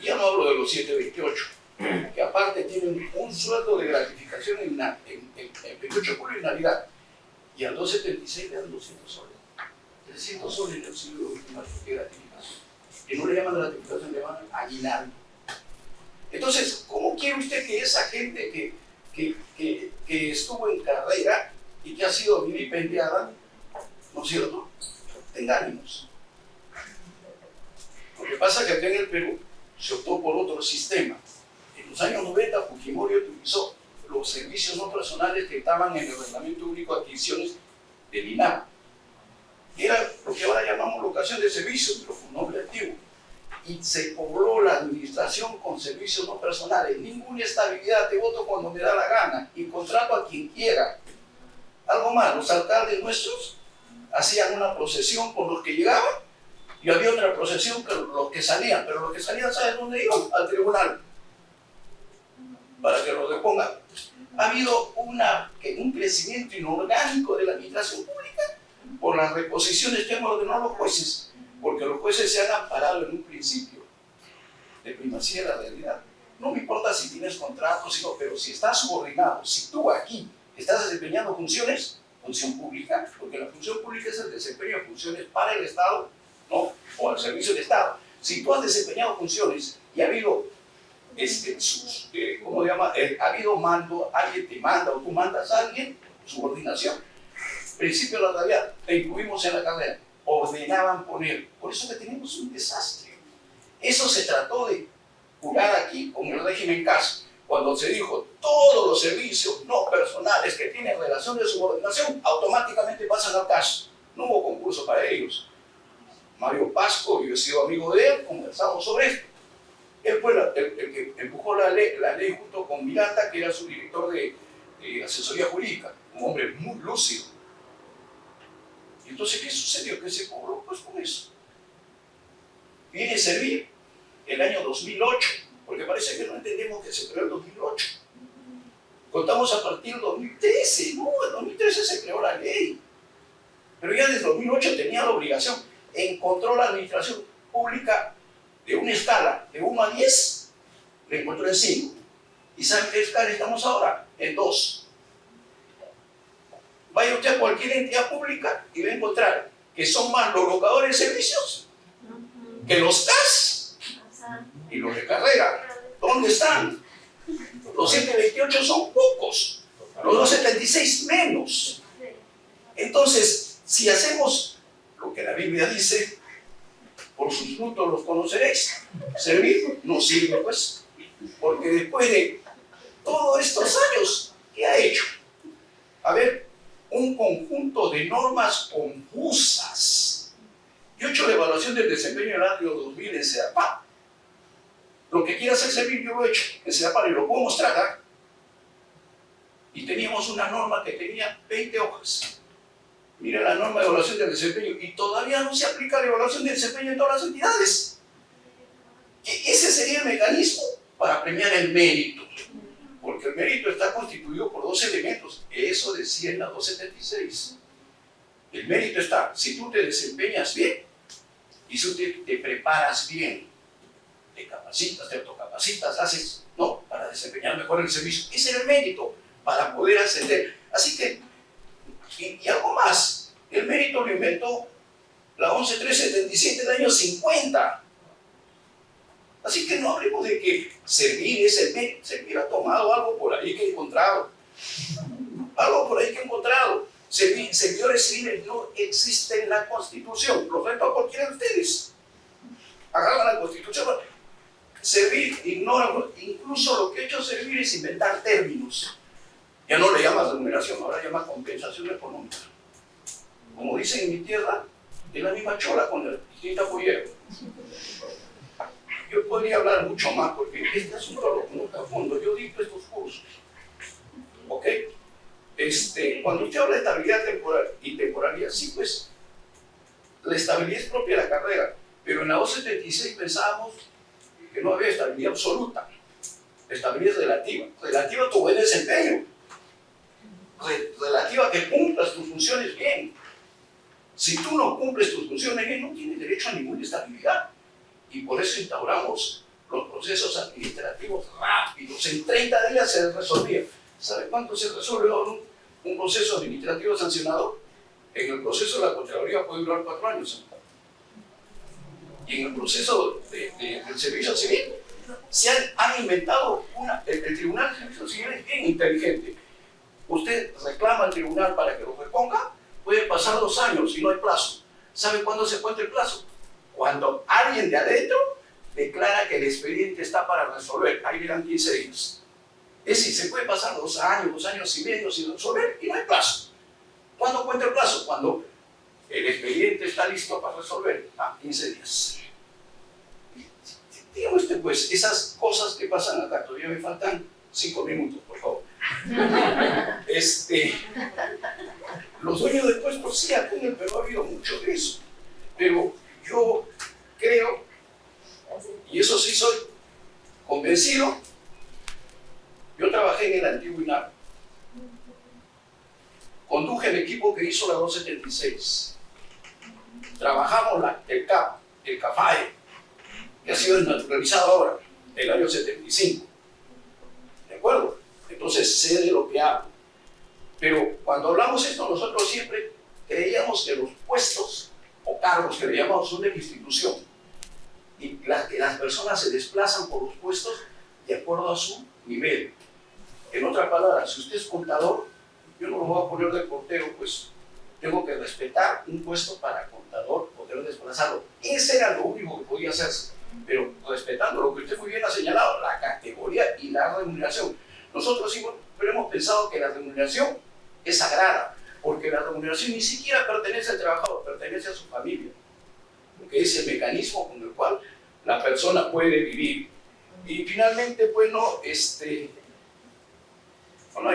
Y ya no hablo de los 728, que aparte tienen un sueldo de gratificación en 28 de julio y Navidad. Y al 276 le dan 200 soles. 300 soles en el siglo último de gratificación. Que no le llaman gratificación, le llaman aguinaldo. Entonces, ¿cómo quiere usted que esa gente que estuvo en carrera y que ha sido vilipendiada, ¿no es cierto?, tenga ánimos? Lo que pasa es que acá en el Perú se optó por otro sistema. En los años 90, Fujimori utilizó los servicios no personales que estaban en el Reglamento Único de Adquisiciones del INAP. Era lo que ahora llamamos locación de servicios, pero con nombre antiguo. Y se cobró la administración con servicios no personales. Ninguna estabilidad, te voto cuando me da la gana y contrato a quien quiera. Algo más, los alcaldes nuestros hacían una procesión por los que llegaban y había otra procesión que los que salían, pero los que salían, ¿saben dónde iban? Al tribunal, para que los depongan. Ha habido un crecimiento inorgánico de la administración pública por las reposiciones que han ordenado los jueces, porque los jueces se han amparado en un principio de primacía de la realidad. No me importa si tienes contratos, pero si estás subordinado, si tú aquí estás desempeñando funciones, función pública, porque la función pública es el desempeño de funciones para el Estado, ¿no?, o al servicio del Estado. Si tú has desempeñado funciones y ha habido ¿cómo se llama? Ha habido mando, alguien te manda o tú mandas a alguien, subordinación. Principio de la realidad, te incluimos en la carrera, ordenaban poner. Por eso que tenemos un desastre. Eso se trató de curar aquí con el régimen CAS, cuando se dijo todos los servicios no personales que tienen relación de subordinación automáticamente pasan al CAS. No hubo concurso para ellos. Mario Pasco, yo he sido amigo de él, conversamos sobre esto. Él fue el que empujó la ley junto con Miranda, que era su director de asesoría jurídica, un hombre muy lúcido. Y entonces, ¿qué sucedió? Que se cobró pues con eso. Viene a servir el año 2008, porque parece que no entendemos que se creó el 2008. Contamos a partir del 2013, no, en 2013 se creó la ley. Pero ya desde 2008 tenía la obligación. Encontró la administración pública de una escala de 1 a 10, le encontró en 5. ¿Y saben qué escala estamos ahora? En 2. Vaya usted a cualquier entidad pública y va a encontrar que son más los locadores de servicios que los CAS y los de carrera. ¿Dónde están? Los 728 son pocos, los 276 menos. Entonces, si hacemos lo que la Biblia dice, por sus frutos los conoceréis. Servir no sirve, pues, porque después de todos estos años, ¿qué ha hecho? A ver, un conjunto de normas confusas. Yo he hecho la evaluación del desempeño del año 2000 en CEDAPAD. Lo que quiera hacer servir, yo lo he hecho en CEDAPAD y lo puedo mostrar acá. Y teníamos una norma que tenía 20 hojas. Mira la norma de evaluación del desempeño y todavía no se aplica la evaluación del desempeño en todas las entidades. Ese sería el mecanismo para premiar el mérito, porque el mérito está constituido por dos elementos. Eso decía en la 276. El mérito está, si tú te desempeñas bien y si te preparas bien, te capacitas, te autocapacitas, haces, ¿no?, para desempeñar mejor el servicio. Ese era el mérito para poder ascender. Así que, y algo más, el mérito lo inventó la 11377 del año 50. Así que no hablemos de que servir es el mérito. Servir ha tomado algo por ahí que he encontrado. Algo por ahí que he encontrado. Servidores civiles no existe en la Constitución. Lo reto a cualquiera de ustedes. Agarran la Constitución. Servir, ignoran. Incluso lo que ha hecho servir es inventar términos. Ya no le llamas remuneración, ahora llama compensación económica. Como dicen en mi tierra, es la misma chola con la distinta pollera. Yo podría hablar mucho más porque este asunto lo conozco a fondo. Yo dicto estos cursos. ¿Ok? Cuando usted habla de estabilidad temporal y temporalidad, sí, pues la estabilidad es propia de la carrera, pero en la 276 pensábamos que no había estabilidad absoluta. La estabilidad es relativa. Relativa a tu buen desempeño. Relativa a que cumplas tus funciones bien. Si tú no cumples tus funciones bien, no tienes derecho a ninguna estabilidad. Y por eso instauramos los procesos administrativos rápidos. En 30 días se resolvía. ¿Sabe cuánto se resuelve un proceso administrativo sancionado? En el proceso de la Contraloría puede durar 4 años. Y en el proceso del Servicio Civil se han inventado el Tribunal de Servicio Civil es bien inteligente. Usted reclama al tribunal para que lo reponga, puede pasar 2 años y no hay plazo. ¿Sabe cuándo se cuenta el plazo? Cuando alguien de adentro declara que el expediente está para resolver. Ahí le dan 15 días. Es decir, se puede pasar 2 años, 2 años y medio sin resolver y no hay plazo. ¿Cuándo cuenta el plazo? Cuando el expediente está listo para resolver. 15 días. Dígame usted, pues, esas cosas que pasan acá, todavía me faltan 5 minutos, por favor. Los dueños de puestos sí, acá en el Perú ha habido mucho de eso. Pero yo creo, y eso sí soy convencido, yo trabajé en el antiguo INAP. Conduje el equipo que hizo la 276. Trabajamos el CAFAE, que ha sido desnaturalizado ahora, del año 75. ¿De acuerdo? Entonces sé de lo que hablo. Pero cuando hablamos esto, nosotros siempre creíamos que los puestos o cargos que le llamamos son de la institución. Y que las personas se desplazan por los puestos de acuerdo a su nivel. En otras palabras, si usted es contador, yo no lo voy a poner de portero, pues tengo que respetar un puesto para contador, poder desplazarlo. Ese era lo único que podía hacerse. Pero respetando lo que usted muy bien ha señalado, la categoría y la remuneración. Nosotros siempre hemos pensado que la remuneración es sagrada, porque la remuneración ni siquiera pertenece al trabajador, pertenece a su familia, porque es el mecanismo con el cual la persona puede vivir. Y finalmente, pues no hay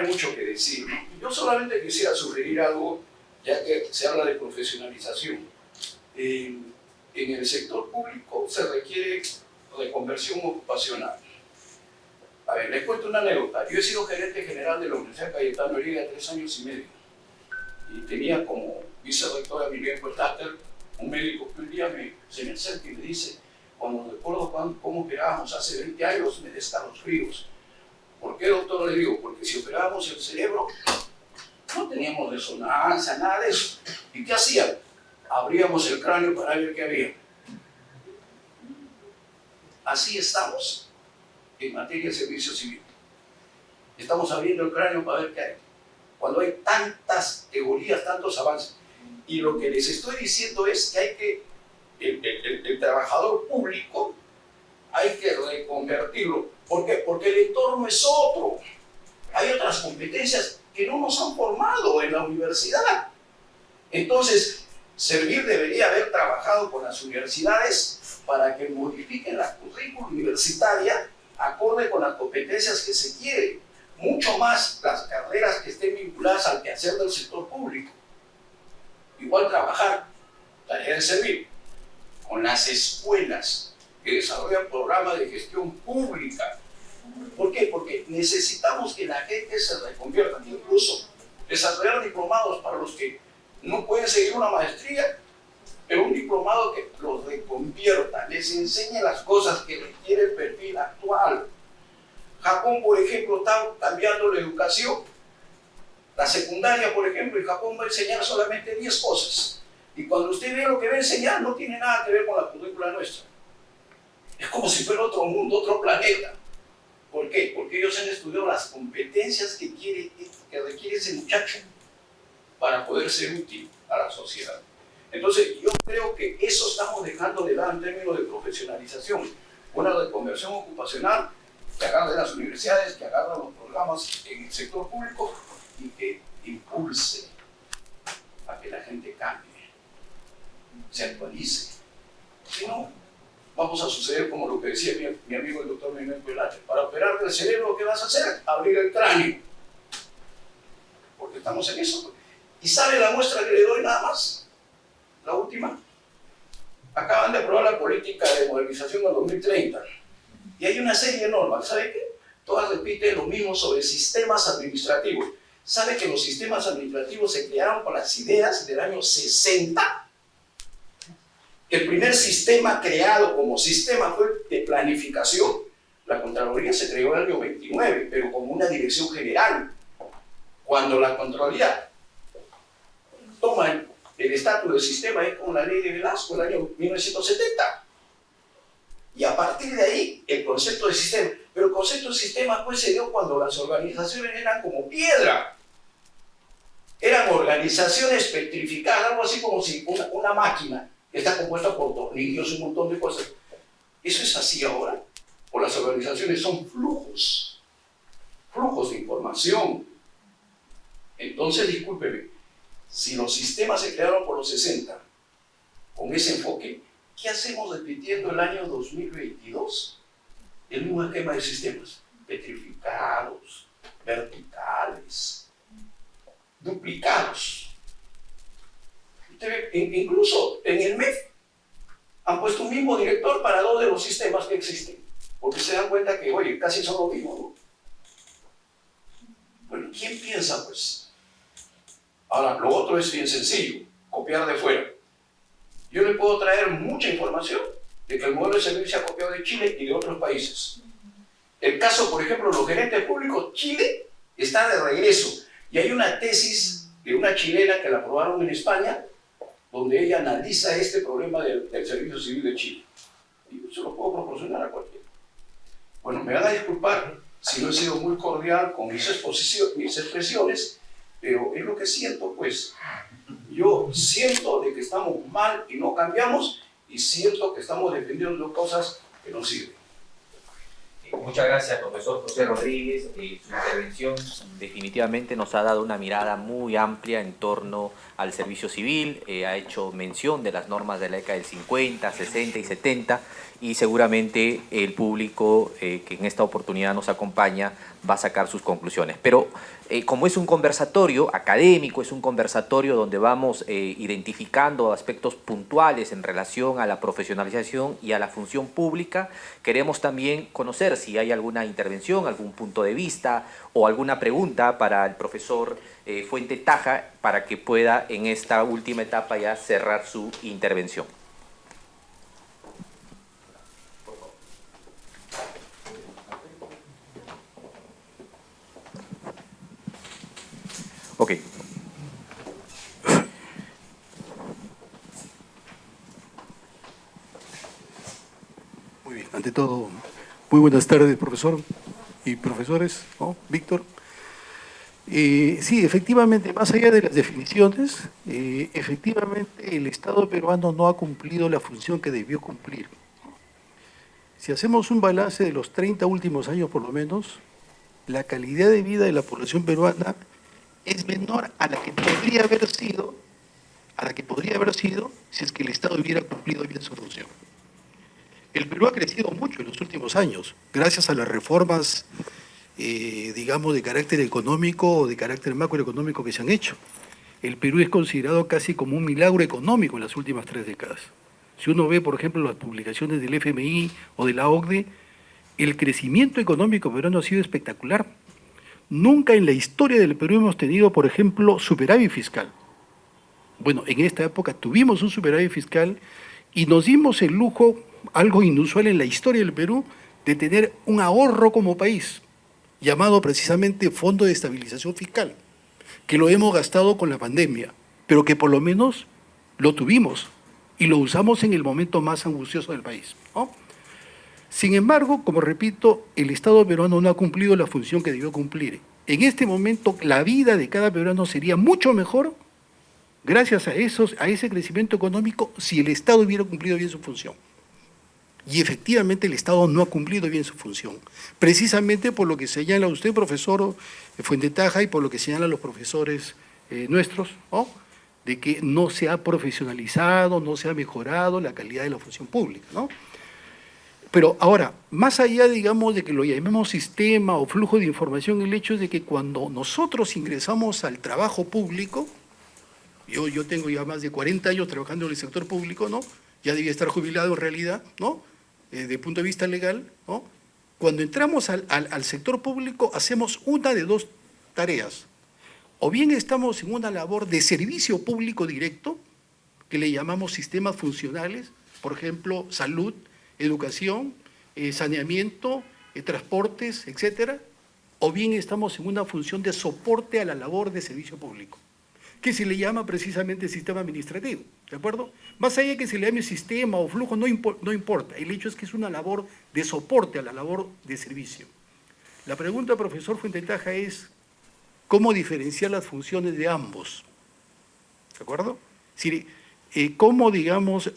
mucho que decir, ¿no? Yo solamente quisiera sugerir algo, ya que se habla de profesionalización. En el sector público se requiere reconversión ocupacional. A ver, les cuento una anécdota. Yo he sido gerente general de la Universidad Cayetano Heredia 3 años y medio. Y tenía como vicerrector a Miguel Puertater, un médico que un día se me acerca y me dice, cuando recuerdo cómo operábamos hace 20 años, me da escalofríos. ¿Por qué, doctor? Le digo, porque si operábamos el cerebro, no teníamos resonancia, nada de eso. ¿Y qué hacían? Abríamos el cráneo para ver qué había. Así estamos en materia de servicio civil. Estamos abriendo el cráneo para ver qué hay. Cuando hay tantas teorías, tantos avances. Y lo que les estoy diciendo es que hay que, el trabajador público, hay que reconvertirlo. ¿Por qué? Porque el entorno es otro. Hay otras competencias que no nos han formado en la universidad. Entonces, Servir debería haber trabajado con las universidades para que modifiquen la currícula universitaria acorde con las competencias que se quieren, mucho más las carreras que estén vinculadas al quehacer del sector público. Igual trabajar, tarea de servir, con las escuelas que desarrollan programas de gestión pública. ¿Por qué? Porque porque necesitamos que la gente se reconvierta, incluso desarrollar diplomados para los que no pueden seguir una maestría, pero un diplomado que los reconvierta, les enseñe las cosas que requiere el perfil actual. Japón, por ejemplo, está cambiando la educación. La secundaria, por ejemplo, en Japón va a enseñar solamente 10 cosas. Y cuando usted ve lo que va a enseñar, no tiene nada que ver con la currícula nuestra. Es como si fuera otro mundo, otro planeta. ¿Por qué? Porque ellos han estudiado las competencias que requiere ese muchacho para poder ser útil a la sociedad. Entonces, yo creo que eso estamos dejando de dar en términos de profesionalización, una reconversión ocupacional que agarre las universidades, que agarre los programas en el sector público y que impulse a que la gente cambie, se actualice. Si no, vamos a suceder como lo que decía mi amigo el doctor Miguel Pelate. Para operar del cerebro, ¿qué vas a hacer? Abrir el cráneo. Porque estamos en eso. Y sale la muestra que le doy nada más. La última. Acaban de aprobar la política de modernización al 2030. Y hay una serie de normas. ¿Sabe qué? Todas repiten lo mismo sobre sistemas administrativos. ¿Sabe que los sistemas administrativos se crearon con las ideas del año 60? El primer sistema creado como sistema fue de planificación. La Contraloría se creó en el año 29, pero como una dirección general. Cuando la Contraloría toma el estatus del sistema es con la ley de Velasco, el año 1970. Y a partir de ahí, el concepto de sistema. Pero el concepto de sistema pues se dio cuando las organizaciones eran como piedra. Eran organizaciones petrificadas, algo así como si una máquina que está compuesta por tornillos, un montón de cosas. ¿Eso es así ahora? O las organizaciones son flujos de información. Entonces, discúlpeme, si los sistemas se crearon por los 60, con ese enfoque, ¿qué hacemos repitiendo el año 2022? El mismo esquema de sistemas, petrificados, verticales, duplicados. Incluso en el MEF han puesto un mismo director para 2 de los sistemas que existen, porque se dan cuenta que, oye, casi son lo mismo, ¿no? Bueno, ¿quién piensa, pues? Ahora, lo otro es bien sencillo, copiar de fuera. Yo le puedo traer mucha información de que el modelo de servicio se ha copiado de Chile y de otros países. El caso, por ejemplo, de los gerentes públicos, Chile está de regreso. Y hay una tesis de una chilena que la aprobaron en España, donde ella analiza este problema del servicio civil de Chile. Y yo se lo puedo proporcionar a cualquiera. Bueno, me van a disculpar si no he sido muy cordial con mis expresiones, pero es lo que siento, pues. Yo siento de que estamos mal y no cambiamos, y siento que estamos defendiendo cosas que no sirven. Muchas gracias, profesor José Rodríguez. Su intervención definitivamente nos ha dado una mirada muy amplia en torno al servicio civil. Ha hecho mención de las normas de la década del 50, 60 y 70, y seguramente el público que en esta oportunidad nos acompaña va a sacar sus conclusiones. Pero como es un conversatorio académico, es un conversatorio donde vamos identificando aspectos puntuales en relación a la profesionalización y a la función pública, queremos también conocer si hay alguna intervención, algún punto de vista o alguna pregunta para el profesor Fuente Taja para que pueda en esta última etapa ya cerrar su intervención. Ok. Muy bien, ante todo, muy buenas tardes, profesor y profesores, ¿no? Víctor. Sí, efectivamente, más allá de las definiciones, efectivamente el Estado peruano no ha cumplido la función que debió cumplir. Si hacemos un balance de los 30 últimos años por lo menos, la calidad de vida de la población peruana es menor a la que podría haber sido, si es que el Estado hubiera cumplido bien su función. El Perú ha crecido mucho en los últimos años, gracias a las reformas, digamos, de carácter económico o de carácter macroeconómico que se han hecho. El Perú es considerado casi como un milagro económico en las últimas 3 décadas. Si uno ve, por ejemplo, las publicaciones del FMI o de la OCDE, el crecimiento económico peruano ha sido espectacular. Nunca en la historia del Perú hemos tenido, por ejemplo, superávit fiscal. Bueno, en esta época tuvimos un superávit fiscal y nos dimos el lujo, algo inusual en la historia del Perú, de tener un ahorro como país, llamado precisamente Fondo de Estabilización Fiscal, que lo hemos gastado con la pandemia, pero que por lo menos lo tuvimos y lo usamos en el momento más angustioso del país, ¿no? Sin embargo, como repito, el Estado peruano no ha cumplido la función que debió cumplir. En este momento, la vida de cada peruano sería mucho mejor gracias a ese crecimiento económico si el Estado hubiera cumplido bien su función. Y efectivamente el Estado no ha cumplido bien su función, precisamente por lo que señala usted, profesor Fuentetaja, y por lo que señalan los profesores nuestros, ¿no? De que no se ha profesionalizado, no se ha mejorado la calidad de la función pública, ¿no? Pero ahora, más allá, digamos, de que lo llamemos sistema o flujo de información, el hecho es de que cuando nosotros ingresamos al trabajo público, yo tengo ya más de 40 años trabajando en el sector público, ¿no? Ya debía estar jubilado en realidad, ¿no? Desde el punto de vista legal, ¿no? Cuando entramos al sector público hacemos una de dos tareas. O bien estamos en una labor de servicio público directo, que le llamamos sistemas funcionales, por ejemplo, salud, educación, saneamiento, transportes, etcétera, o bien estamos en una función de soporte a la labor de servicio público, que se le llama precisamente sistema administrativo, ¿de acuerdo? Más allá de que se le llame sistema o flujo, no importa, el hecho es que es una labor de soporte a la labor de servicio. La pregunta, profesor Fuentetaja, es ¿cómo diferenciar las funciones de ambos? ¿De acuerdo? Es decir, ¿cómo, digamos,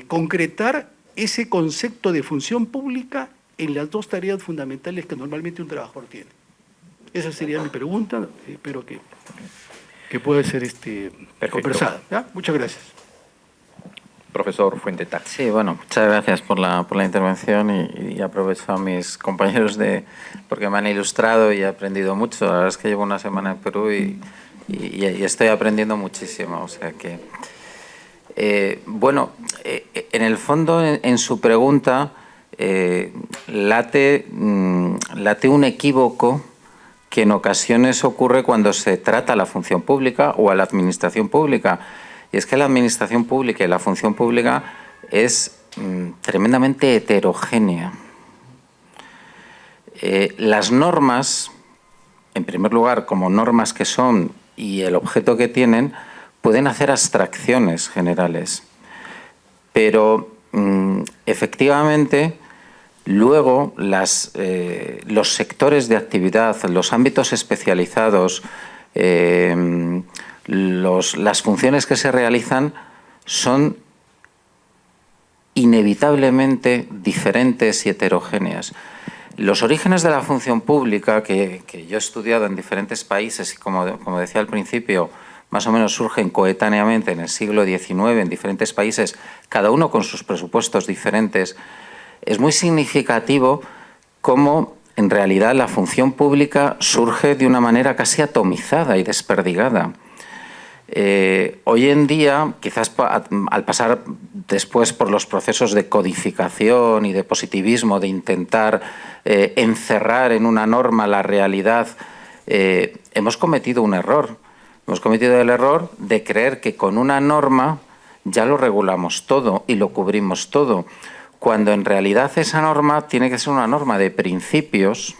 concretar ese concepto de función pública en las dos tareas fundamentales que normalmente un trabajador tiene? Esa sería mi pregunta, espero que pueda ser conversada, ¿ya? Muchas gracias. Profesor Fuentetaja. Sí, bueno, muchas gracias por la intervención y aprovecho a mis compañeros porque me han ilustrado y he aprendido mucho. La verdad es que llevo una semana en Perú y estoy aprendiendo muchísimo, o sea que… bueno, en el fondo, en su pregunta, late un equívoco que en ocasiones ocurre cuando se trata a la función pública o a la administración pública. Y es que la administración pública y la función pública es tremendamente heterogénea. Las normas, en primer lugar, como normas que son y el objeto que tienen, pueden hacer abstracciones generales. Pero efectivamente, luego los sectores de actividad, los ámbitos especializados, las funciones que se realizan son inevitablemente diferentes y heterogéneas. Los orígenes de la función pública, que yo he estudiado en diferentes países y como decía al principio, más o menos surgen coetáneamente en el siglo XIX en diferentes países, cada uno con sus presupuestos diferentes, es muy significativo cómo en realidad la función pública surge de una manera casi atomizada y desperdigada. Hoy en día, quizás al pasar después por los procesos de codificación y de positivismo, de intentar encerrar en una norma la realidad, hemos cometido un error. Hemos cometido el error de creer que con una norma ya lo regulamos todo y lo cubrimos todo, cuando en realidad esa norma tiene que ser una norma de principios,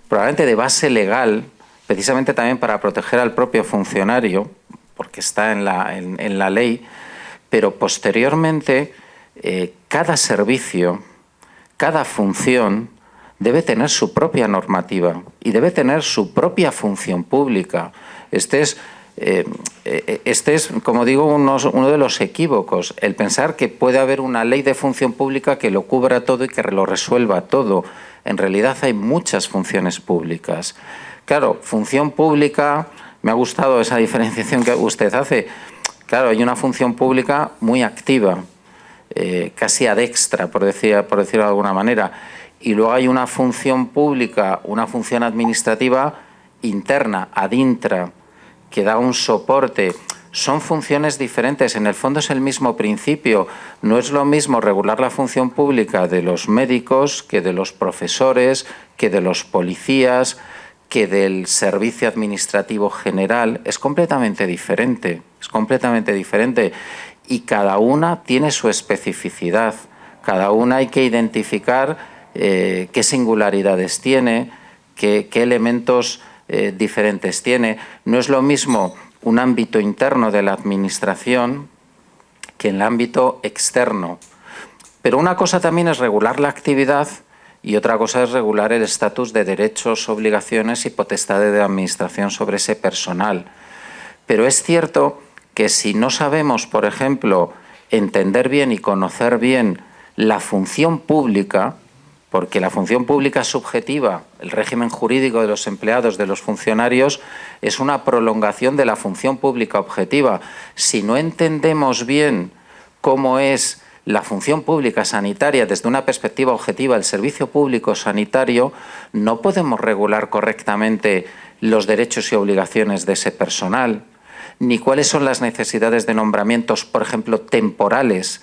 probablemente de base legal, precisamente también para proteger al propio funcionario, porque está en la ley, pero posteriormente cada servicio, cada función debe tener su propia normativa y debe tener su propia función pública. Este es, como digo, uno de los equívocos, el pensar que puede haber una ley de función pública que lo cubra todo y que lo resuelva todo. En realidad hay muchas funciones públicas. Claro, función pública, me ha gustado esa diferenciación que usted hace. Claro, hay una función pública muy activa, casi adextra, por decirlo de alguna manera. Y luego hay una función pública, una función administrativa interna, ad intra, que da un soporte. son funciones diferentes. En el fondo es el mismo principio. No es lo mismo regular la función pública de los médicos que de los profesores, que de los policías, que del servicio administrativo general. Es completamente diferente. Es completamente diferente. Y cada una tiene su especificidad. Cada una hay que identificar qué singularidades tiene, qué elementos diferentes tiene. No es lo mismo un ámbito interno de la administración que el ámbito externo. Pero una cosa también es regular la actividad y otra cosa es regular el estatus de derechos, obligaciones y potestades de administración sobre ese personal. Pero es cierto que si no sabemos, por ejemplo, entender bien y conocer bien la función pública, porque la función pública es subjetiva, el régimen jurídico de los empleados, de los funcionarios, es una prolongación de la función pública objetiva. Si no entendemos bien cómo es la función pública sanitaria desde una perspectiva objetiva, el servicio público sanitario, no podemos regular correctamente los derechos y obligaciones de ese personal, ni cuáles son las necesidades de nombramientos, por ejemplo, temporales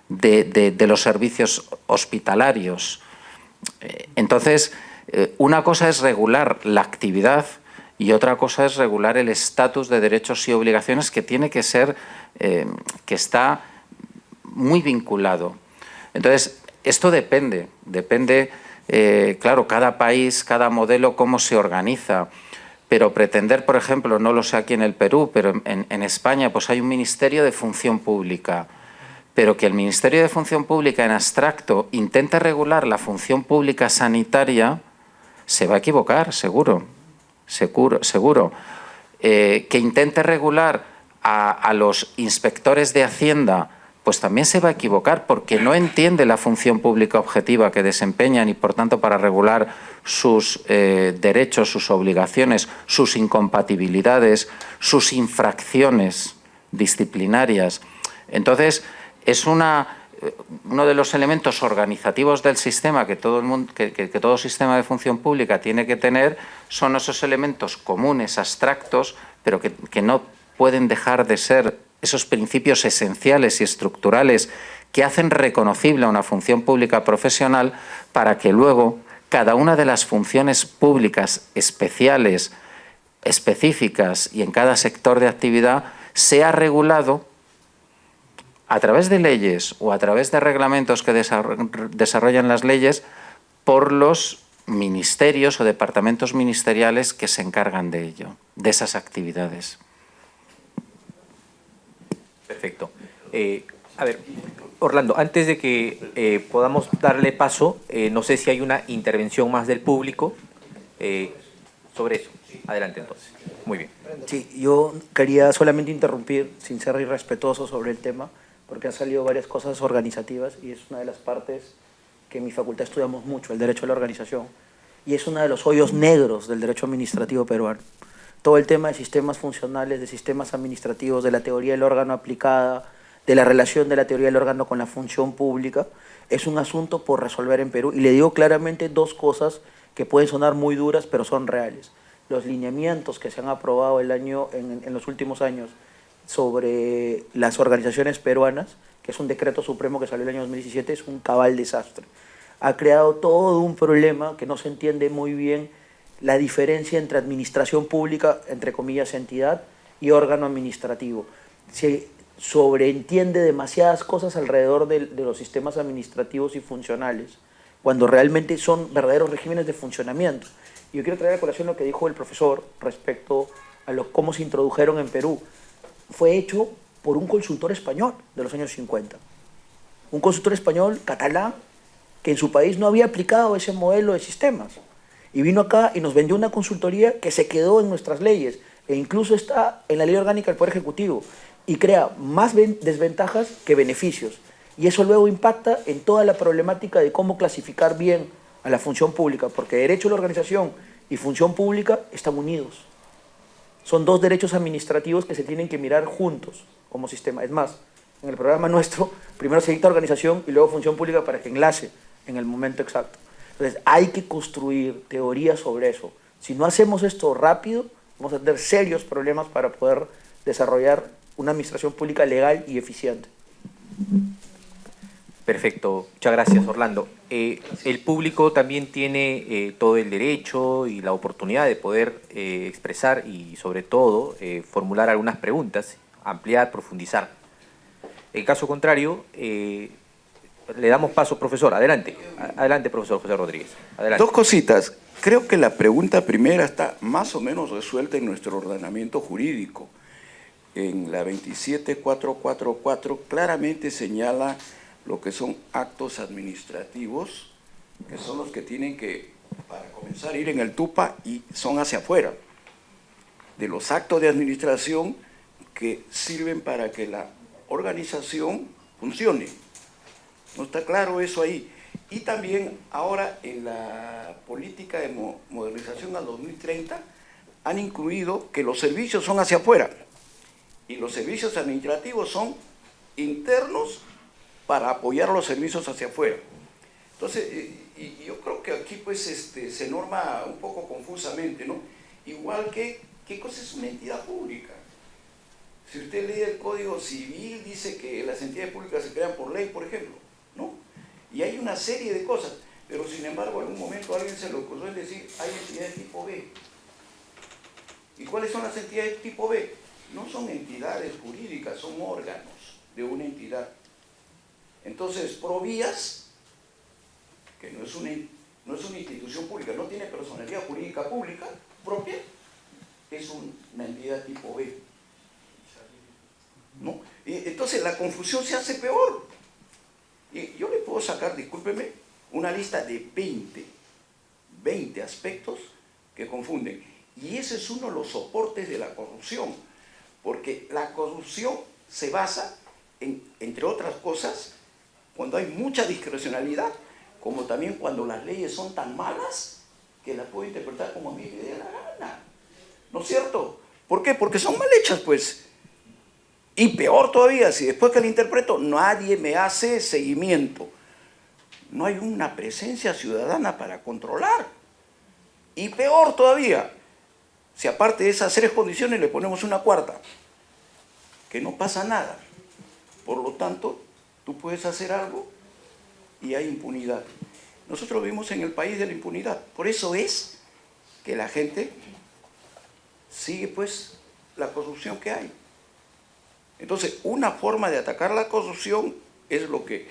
de los servicios hospitalarios. Entonces, una cosa es regular la actividad y otra cosa es regular el estatus de derechos y obligaciones que tiene que ser, que está muy vinculado. Entonces, esto depende, claro, cada país, cada modelo, cómo se organiza. Pero pretender, por ejemplo, no lo sé aquí en el Perú, pero en España pues hay un Ministerio de Función Pública, pero que el Ministerio de Función Pública en abstracto intente regular la función pública sanitaria, se va a equivocar, seguro. Que intente regular a los inspectores de Hacienda, pues también se va a equivocar porque no entiende la función pública objetiva que desempeñan y, por tanto, para regular sus derechos, sus obligaciones, sus incompatibilidades, sus infracciones disciplinarias. Entonces, es uno de los elementos organizativos del sistema que todo sistema de función pública tiene que tener, son esos elementos comunes, abstractos, pero que no pueden dejar de ser esos principios esenciales y estructurales que hacen reconocible a una función pública profesional para que luego cada una de las funciones públicas especiales, específicas y en cada sector de actividad sea regulado a través de leyes o a través de reglamentos que desarrollan las leyes por los ministerios o departamentos ministeriales que se encargan de ello, de esas actividades. Perfecto. A ver, Orlando, antes de que podamos darle paso, no sé si hay una intervención más del público sobre eso. Adelante, entonces. Muy bien. Sí, yo quería solamente interrumpir, sin ser irrespetuoso sobre el tema, porque han salido varias cosas organizativas y es una de las partes que en mi facultad estudiamos mucho, el derecho a la organización, y es uno de los hoyos negros del derecho administrativo peruano. Todo el tema de sistemas funcionales, de sistemas administrativos, de la teoría del órgano aplicada, de la relación de la teoría del órgano con la función pública, es un asunto por resolver en Perú. Y le digo claramente dos cosas que pueden sonar muy duras, pero son reales. Los lineamientos que se han aprobado en los últimos años sobre las organizaciones peruanas, que es un decreto supremo que salió el año 2017, es un cabal desastre. Ha creado todo un problema que no se entiende muy bien la diferencia entre administración pública, entre comillas, entidad, y órgano administrativo. Se sobreentiende demasiadas cosas alrededor de los sistemas administrativos y funcionales, cuando realmente son verdaderos regímenes de funcionamiento. Y yo quiero traer a colación lo que dijo el profesor respecto a cómo se introdujeron en Perú. Fue hecho por un consultor español de los años 50. Un consultor español, catalán, que en su país no había aplicado ese modelo de sistemas. Y vino acá y nos vendió una consultoría que se quedó en nuestras leyes e incluso está en la Ley Orgánica del Poder Ejecutivo y crea más desventajas que beneficios. Y eso luego impacta en toda la problemática de cómo clasificar bien a la función pública, porque derecho a la organización y función pública están unidos. Son dos derechos administrativos que se tienen que mirar juntos como sistema. Es más, en el programa nuestro, primero se dicta organización y luego función pública para que enlace en el momento exacto. Entonces, hay que construir teorías sobre eso. Si no hacemos esto rápido, vamos a tener serios problemas para poder desarrollar una administración pública legal y eficiente. Perfecto, muchas gracias Orlando. El público también tiene todo el derecho y la oportunidad de poder expresar y sobre todo formular algunas preguntas, ampliar, profundizar. En caso contrario, le damos paso, profesor. Adelante, adelante, profesor José Rodríguez. Adelante. Dos cositas. Creo que la pregunta primera está más o menos resuelta en nuestro ordenamiento jurídico. En la 27444 claramente señala lo que son actos administrativos, que son los que tienen que, para comenzar, ir en el TUPA y son hacia afuera. De los actos de administración que sirven para que la organización funcione. ¿No está claro eso ahí? Y también ahora en la política de modernización al 2030 han incluido que los servicios son hacia afuera y los servicios administrativos son internos para apoyar los servicios hacia afuera. Entonces, y yo creo que aquí pues se norma un poco confusamente, ¿no? Igual que, ¿qué cosa es una entidad pública? Si usted lee el Código Civil, dice que las entidades públicas se crean por ley, por ejemplo, ¿no? Y hay una serie de cosas, pero sin embargo en algún momento a alguien se le ocurrió decir, hay entidades tipo B. ¿Y cuáles son las entidades tipo B? No son entidades jurídicas, son órganos de una entidad. Entonces, Provías, que no es una institución pública, no tiene personalidad jurídica pública propia, es una entidad tipo B, ¿no? Y entonces la confusión se hace peor. Y yo le puedo sacar, discúlpeme, una lista de 20 aspectos que confunden. Y ese es uno de los soportes de la corrupción, porque la corrupción se basa en, entre otras cosas, cuando hay mucha discrecionalidad, como también cuando las leyes son tan malas que las puedo interpretar como a mí me dé la gana. ¿No es cierto? ¿Por qué? Porque son mal hechas, pues. Y peor todavía, si después que la interpreto nadie me hace seguimiento. No hay una presencia ciudadana para controlar. Y peor todavía, si aparte de esas 3 condiciones le ponemos una cuarta, que no pasa nada. Por lo tanto, tú puedes hacer algo y hay impunidad. Nosotros vivimos en el país de la impunidad. Por eso es que la gente sigue pues la corrupción que hay. Entonces, una forma de atacar la corrupción es lo que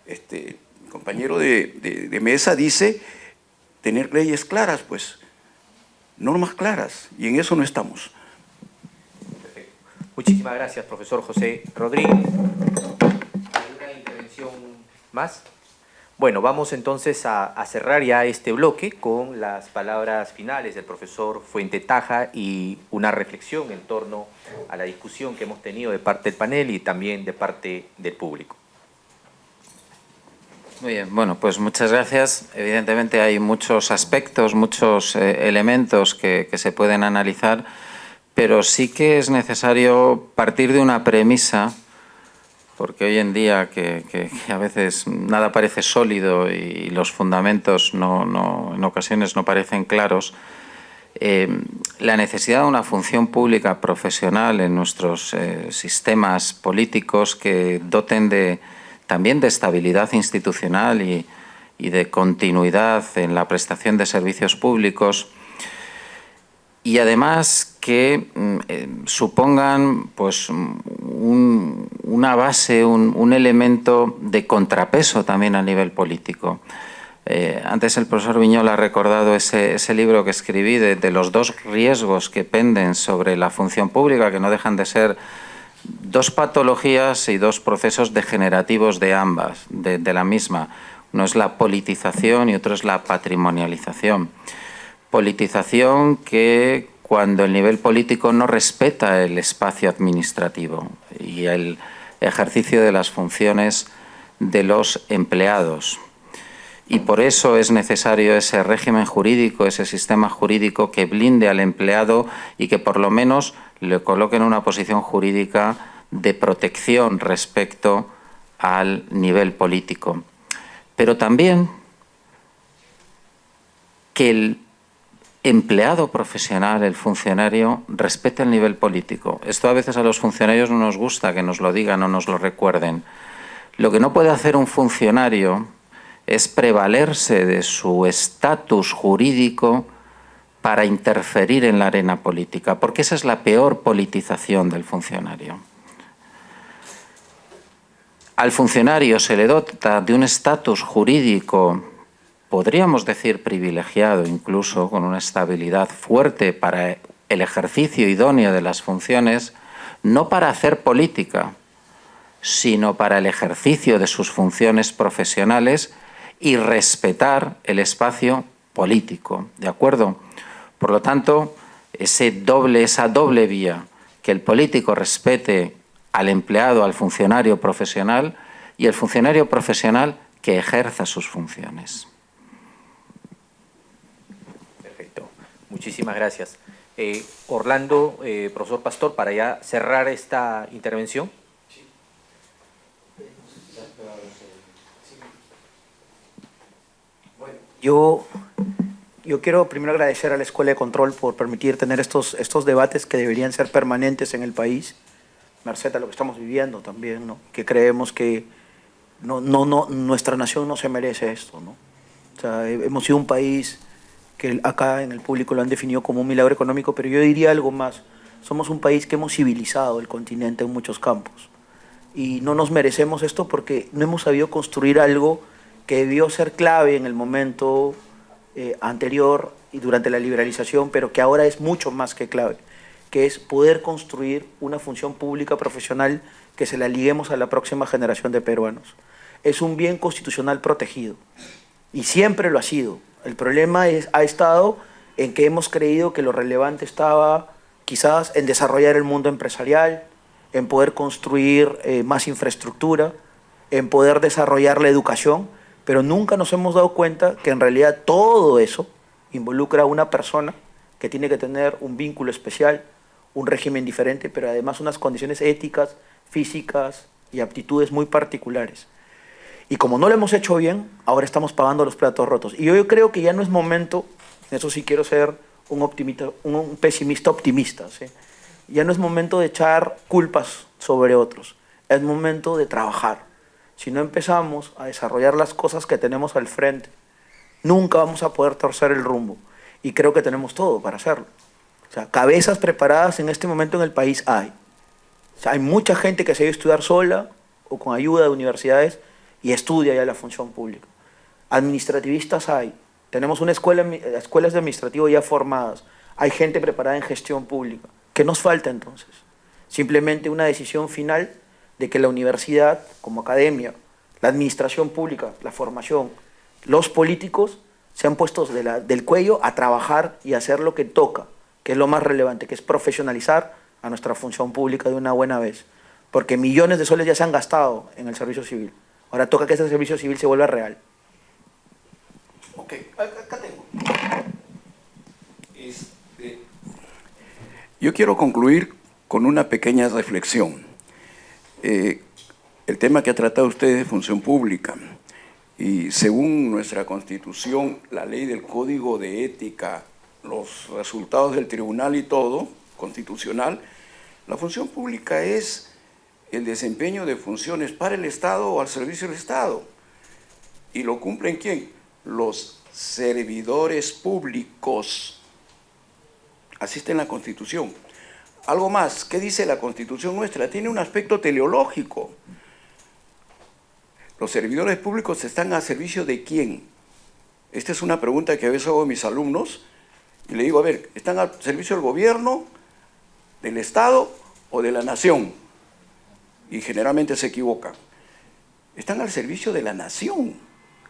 el compañero de mesa dice, tener leyes claras, pues, normas claras, y en eso no estamos. Perfecto. Muchísimas gracias, profesor José Rodríguez. ¿Alguna intervención más? Bueno, vamos entonces a cerrar ya este bloque con las palabras finales del profesor Fuente Taja y una reflexión en torno a la discusión que hemos tenido de parte del panel y también de parte del público. Muy bien, bueno, pues muchas gracias. Evidentemente hay muchos aspectos, muchos elementos que se pueden analizar, pero sí que es necesario partir de una premisa, porque hoy en día que a veces nada parece sólido y los fundamentos en ocasiones no parecen claros, la necesidad de una función pública profesional en nuestros sistemas políticos que doten también de estabilidad institucional y de continuidad en la prestación de servicios públicos, y además que supongan pues una base, un elemento de contrapeso también a nivel político. Antes el profesor Viñols ha recordado ese libro que escribí de los 2 riesgos que penden sobre la función pública, que no dejan de ser 2 patologías y 2 procesos degenerativos de ambas, de la misma. Uno es la politización y otro es la patrimonialización. Politización que cuando el nivel político no respeta el espacio administrativo y el ejercicio de las funciones de los empleados. Y por eso es necesario ese régimen jurídico, ese sistema jurídico que blinde al empleado y que por lo menos le coloque en una posición jurídica de protección respecto al nivel político. Pero también que empleado profesional, el funcionario, respeta el nivel político. Esto a veces a los funcionarios no nos gusta que nos lo digan o nos lo recuerden. Lo que no puede hacer un funcionario es prevalerse de su estatus jurídico para interferir en la arena política, porque esa es la peor politización del funcionario. Al funcionario se le dota de un estatus jurídico, podríamos decir privilegiado incluso, con una estabilidad fuerte para el ejercicio idóneo de las funciones, no para hacer política, sino para el ejercicio de sus funciones profesionales y respetar el espacio político, ¿de acuerdo? Por lo tanto, esa doble vía, que el político respete al empleado, al funcionario profesional, y el funcionario profesional que ejerza sus funciones. Perfecto, muchísimas gracias. Orlando, profesor Pastor, para ya cerrar esta intervención. Yo quiero primero agradecer a la Escuela de Control por permitir tener estos debates que deberían ser permanentes en el país, merced a lo que estamos viviendo también, ¿no? Que creemos que nuestra nación no se merece esto, ¿no? O sea, hemos sido un país que acá en el público lo han definido como un milagro económico, pero yo diría algo más. Somos un país que hemos civilizado el continente en muchos campos y no nos merecemos esto porque no hemos sabido construir algo que debió ser clave en el momento anterior y durante la liberalización, pero que ahora es mucho más que clave, que es poder construir una función pública profesional que se la liguemos a la próxima generación de peruanos. Es un bien constitucional protegido y siempre lo ha sido. El problema ha estado en que hemos creído que lo relevante estaba quizás en desarrollar el mundo empresarial, en poder construir más infraestructura, en poder desarrollar la educación, pero nunca nos hemos dado cuenta que en realidad todo eso involucra a una persona que tiene que tener un vínculo especial, un régimen diferente, pero además unas condiciones éticas, físicas y aptitudes muy particulares. Y como no lo hemos hecho bien, ahora estamos pagando los platos rotos. Y yo creo que ya no es momento, eso sí quiero ser un pesimista optimista, ¿sí? Ya no es momento de echar culpas sobre otros, es momento de trabajar. Si no empezamos a desarrollar las cosas que tenemos al frente, nunca vamos a poder torcer el rumbo. Y creo que tenemos todo para hacerlo. O sea, cabezas preparadas en este momento en el país hay. O sea, hay mucha gente que se ha ido a estudiar sola o con ayuda de universidades y estudia ya la función pública. Administrativistas hay. Tenemos escuelas de administrativo ya formadas. Hay gente preparada en gestión pública. ¿Qué nos falta entonces? Simplemente una decisión final de que la universidad, como academia, la administración pública, la formación, los políticos se han puesto del cuello a trabajar y hacer lo que toca, que es lo más relevante, que es profesionalizar a nuestra función pública de una buena vez. Porque millones de soles ya se han gastado en el servicio civil. Ahora toca que ese servicio civil se vuelva real. Ok, acá tengo. Yo quiero concluir con una pequeña reflexión. El tema que ha tratado usted es función pública y según nuestra Constitución, la ley del Código de Ética, los resultados del tribunal y todo, constitucional, la función pública es el desempeño de funciones para el Estado o al servicio del Estado. ¿Y lo cumplen quién? Los servidores públicos. Así está en la Constitución. Algo más, ¿qué dice la Constitución nuestra? Tiene un aspecto teleológico. ¿Los servidores públicos están a servicio de quién? Esta es una pregunta que a veces hago a mis alumnos y le digo, a ver, ¿están al servicio del gobierno, del Estado o de la nación? Y generalmente se equivocan. Están al servicio de la nación.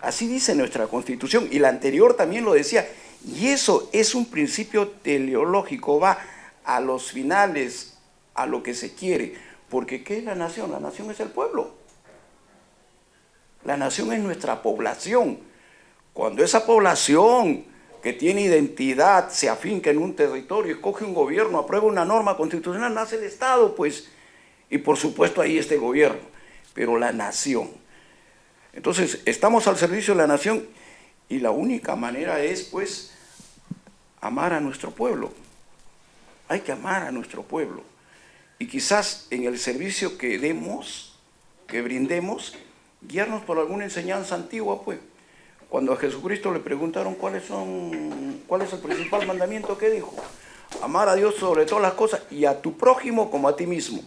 Así dice nuestra Constitución y la anterior también lo decía. Y eso es un principio teleológico, va a los finales, a lo que se quiere. Porque ¿qué es la nación? La nación es el pueblo. La nación es nuestra población. Cuando esa población que tiene identidad se afinca en un territorio, escoge un gobierno, aprueba una norma constitucional, nace el Estado, pues, y por supuesto ahí está el gobierno, pero la nación. Entonces, estamos al servicio de la nación y la única manera es, pues, amar a nuestro pueblo. Hay que amar a nuestro pueblo. Y quizás en el servicio que demos, que brindemos, guiarnos por alguna enseñanza antigua, pues. Cuando a Jesucristo le preguntaron cuál es el principal mandamiento, ¿qué dijo? Amar a Dios sobre todas las cosas y a tu prójimo como a ti mismo.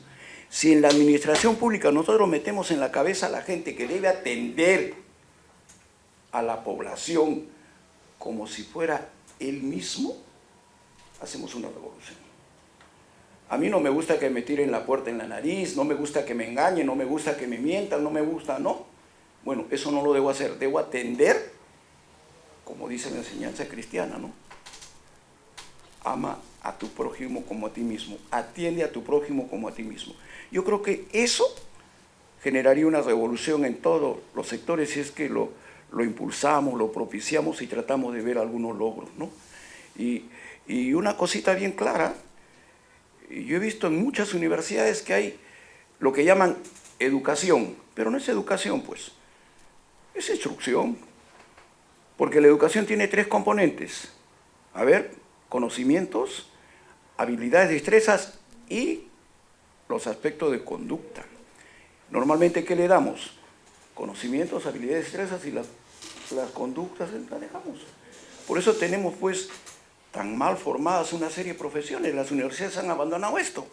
Si en la administración pública nosotros metemos en la cabeza a la gente que debe atender a la población como si fuera él mismo, hacemos una revolución. A mí no me gusta que me tiren la puerta en la nariz, no me gusta que me engañen, no me gusta que me mientan, no me gusta, no. Bueno, eso no lo debo hacer, debo atender, como dice la enseñanza cristiana, ¿no? Ama a tu prójimo como a ti mismo, atiende a tu prójimo como a ti mismo. Yo creo que eso generaría una revolución en todos los sectores si es que lo impulsamos, lo propiciamos y tratamos de ver algunos logros, ¿no? Y una cosita bien clara, yo he visto en muchas universidades que hay lo que llaman educación, pero no es educación, pues, es instrucción, porque la educación tiene 3 componentes. A ver, conocimientos, habilidades, destrezas y los aspectos de conducta. Normalmente, ¿qué le damos? Conocimientos, habilidades, destrezas y las conductas las dejamos. Por eso tenemos, pues, tan mal formadas una serie de profesiones. Las universidades han abandonado esto.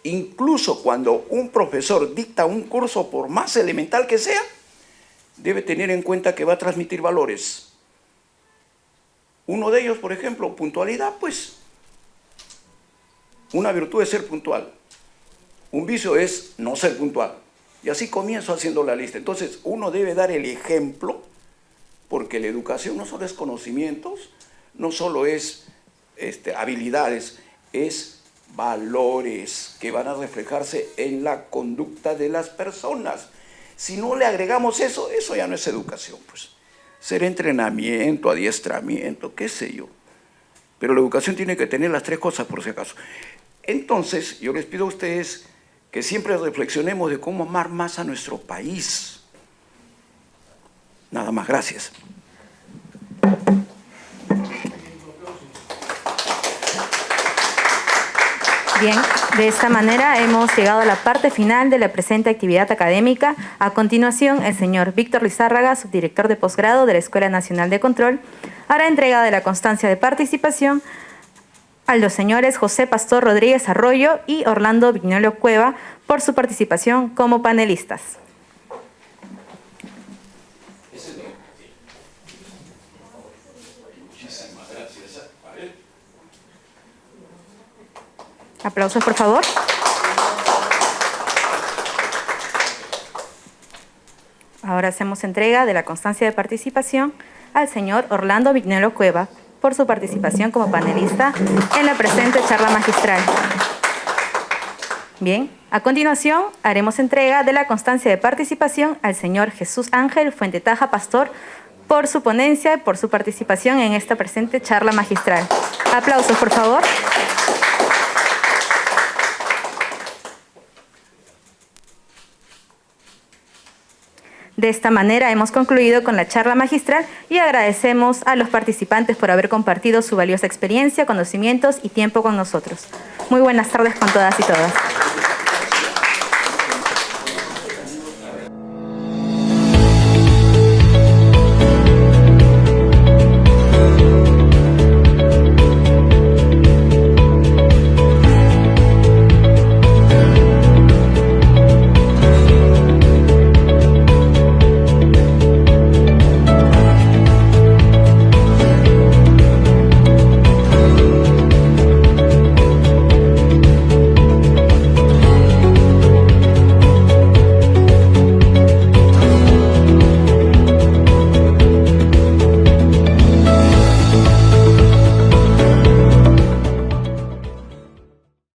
Incluso cuando un profesor dicta un curso, por más elemental que sea, debe tener en cuenta que va a transmitir valores. Uno de ellos, por ejemplo, puntualidad, pues, una virtud es ser puntual. Un vicio es no ser puntual. Y así comienzo haciendo la lista. Entonces, uno debe dar el ejemplo, porque la educación no solo es conocimientos, no solo es habilidades, es valores que van a reflejarse en la conducta de las personas. Si no le agregamos eso, eso ya no es educación, pues. Ser entrenamiento, adiestramiento, qué sé yo. Pero la educación tiene que tener las 3 cosas, por si acaso. Entonces, yo les pido a ustedes que siempre reflexionemos de cómo amar más a nuestro país. Nada más, gracias. Bien, de esta manera hemos llegado a la parte final de la presente actividad académica. A continuación, el señor Víctor Lizárraga, subdirector de posgrado de la Escuela Nacional de Control, hará entrega de la constancia de participación a los señores José Pastor Rodríguez Arroyo y Orlando Vignolo Cueva por su participación como panelistas. Aplausos, por favor. Ahora hacemos entrega de la constancia de participación al señor Orlando Vignolo Cueva por su participación como panelista en la presente charla magistral. Bien, a continuación haremos entrega de la constancia de participación al señor Jesús Ángel Fuentetaja Pastor por su ponencia y por su participación en esta presente charla magistral. Aplausos, por favor. De esta manera hemos concluido con la charla magistral y agradecemos a los participantes por haber compartido su valiosa experiencia, conocimientos y tiempo con nosotros. Muy buenas tardes con todas y todas.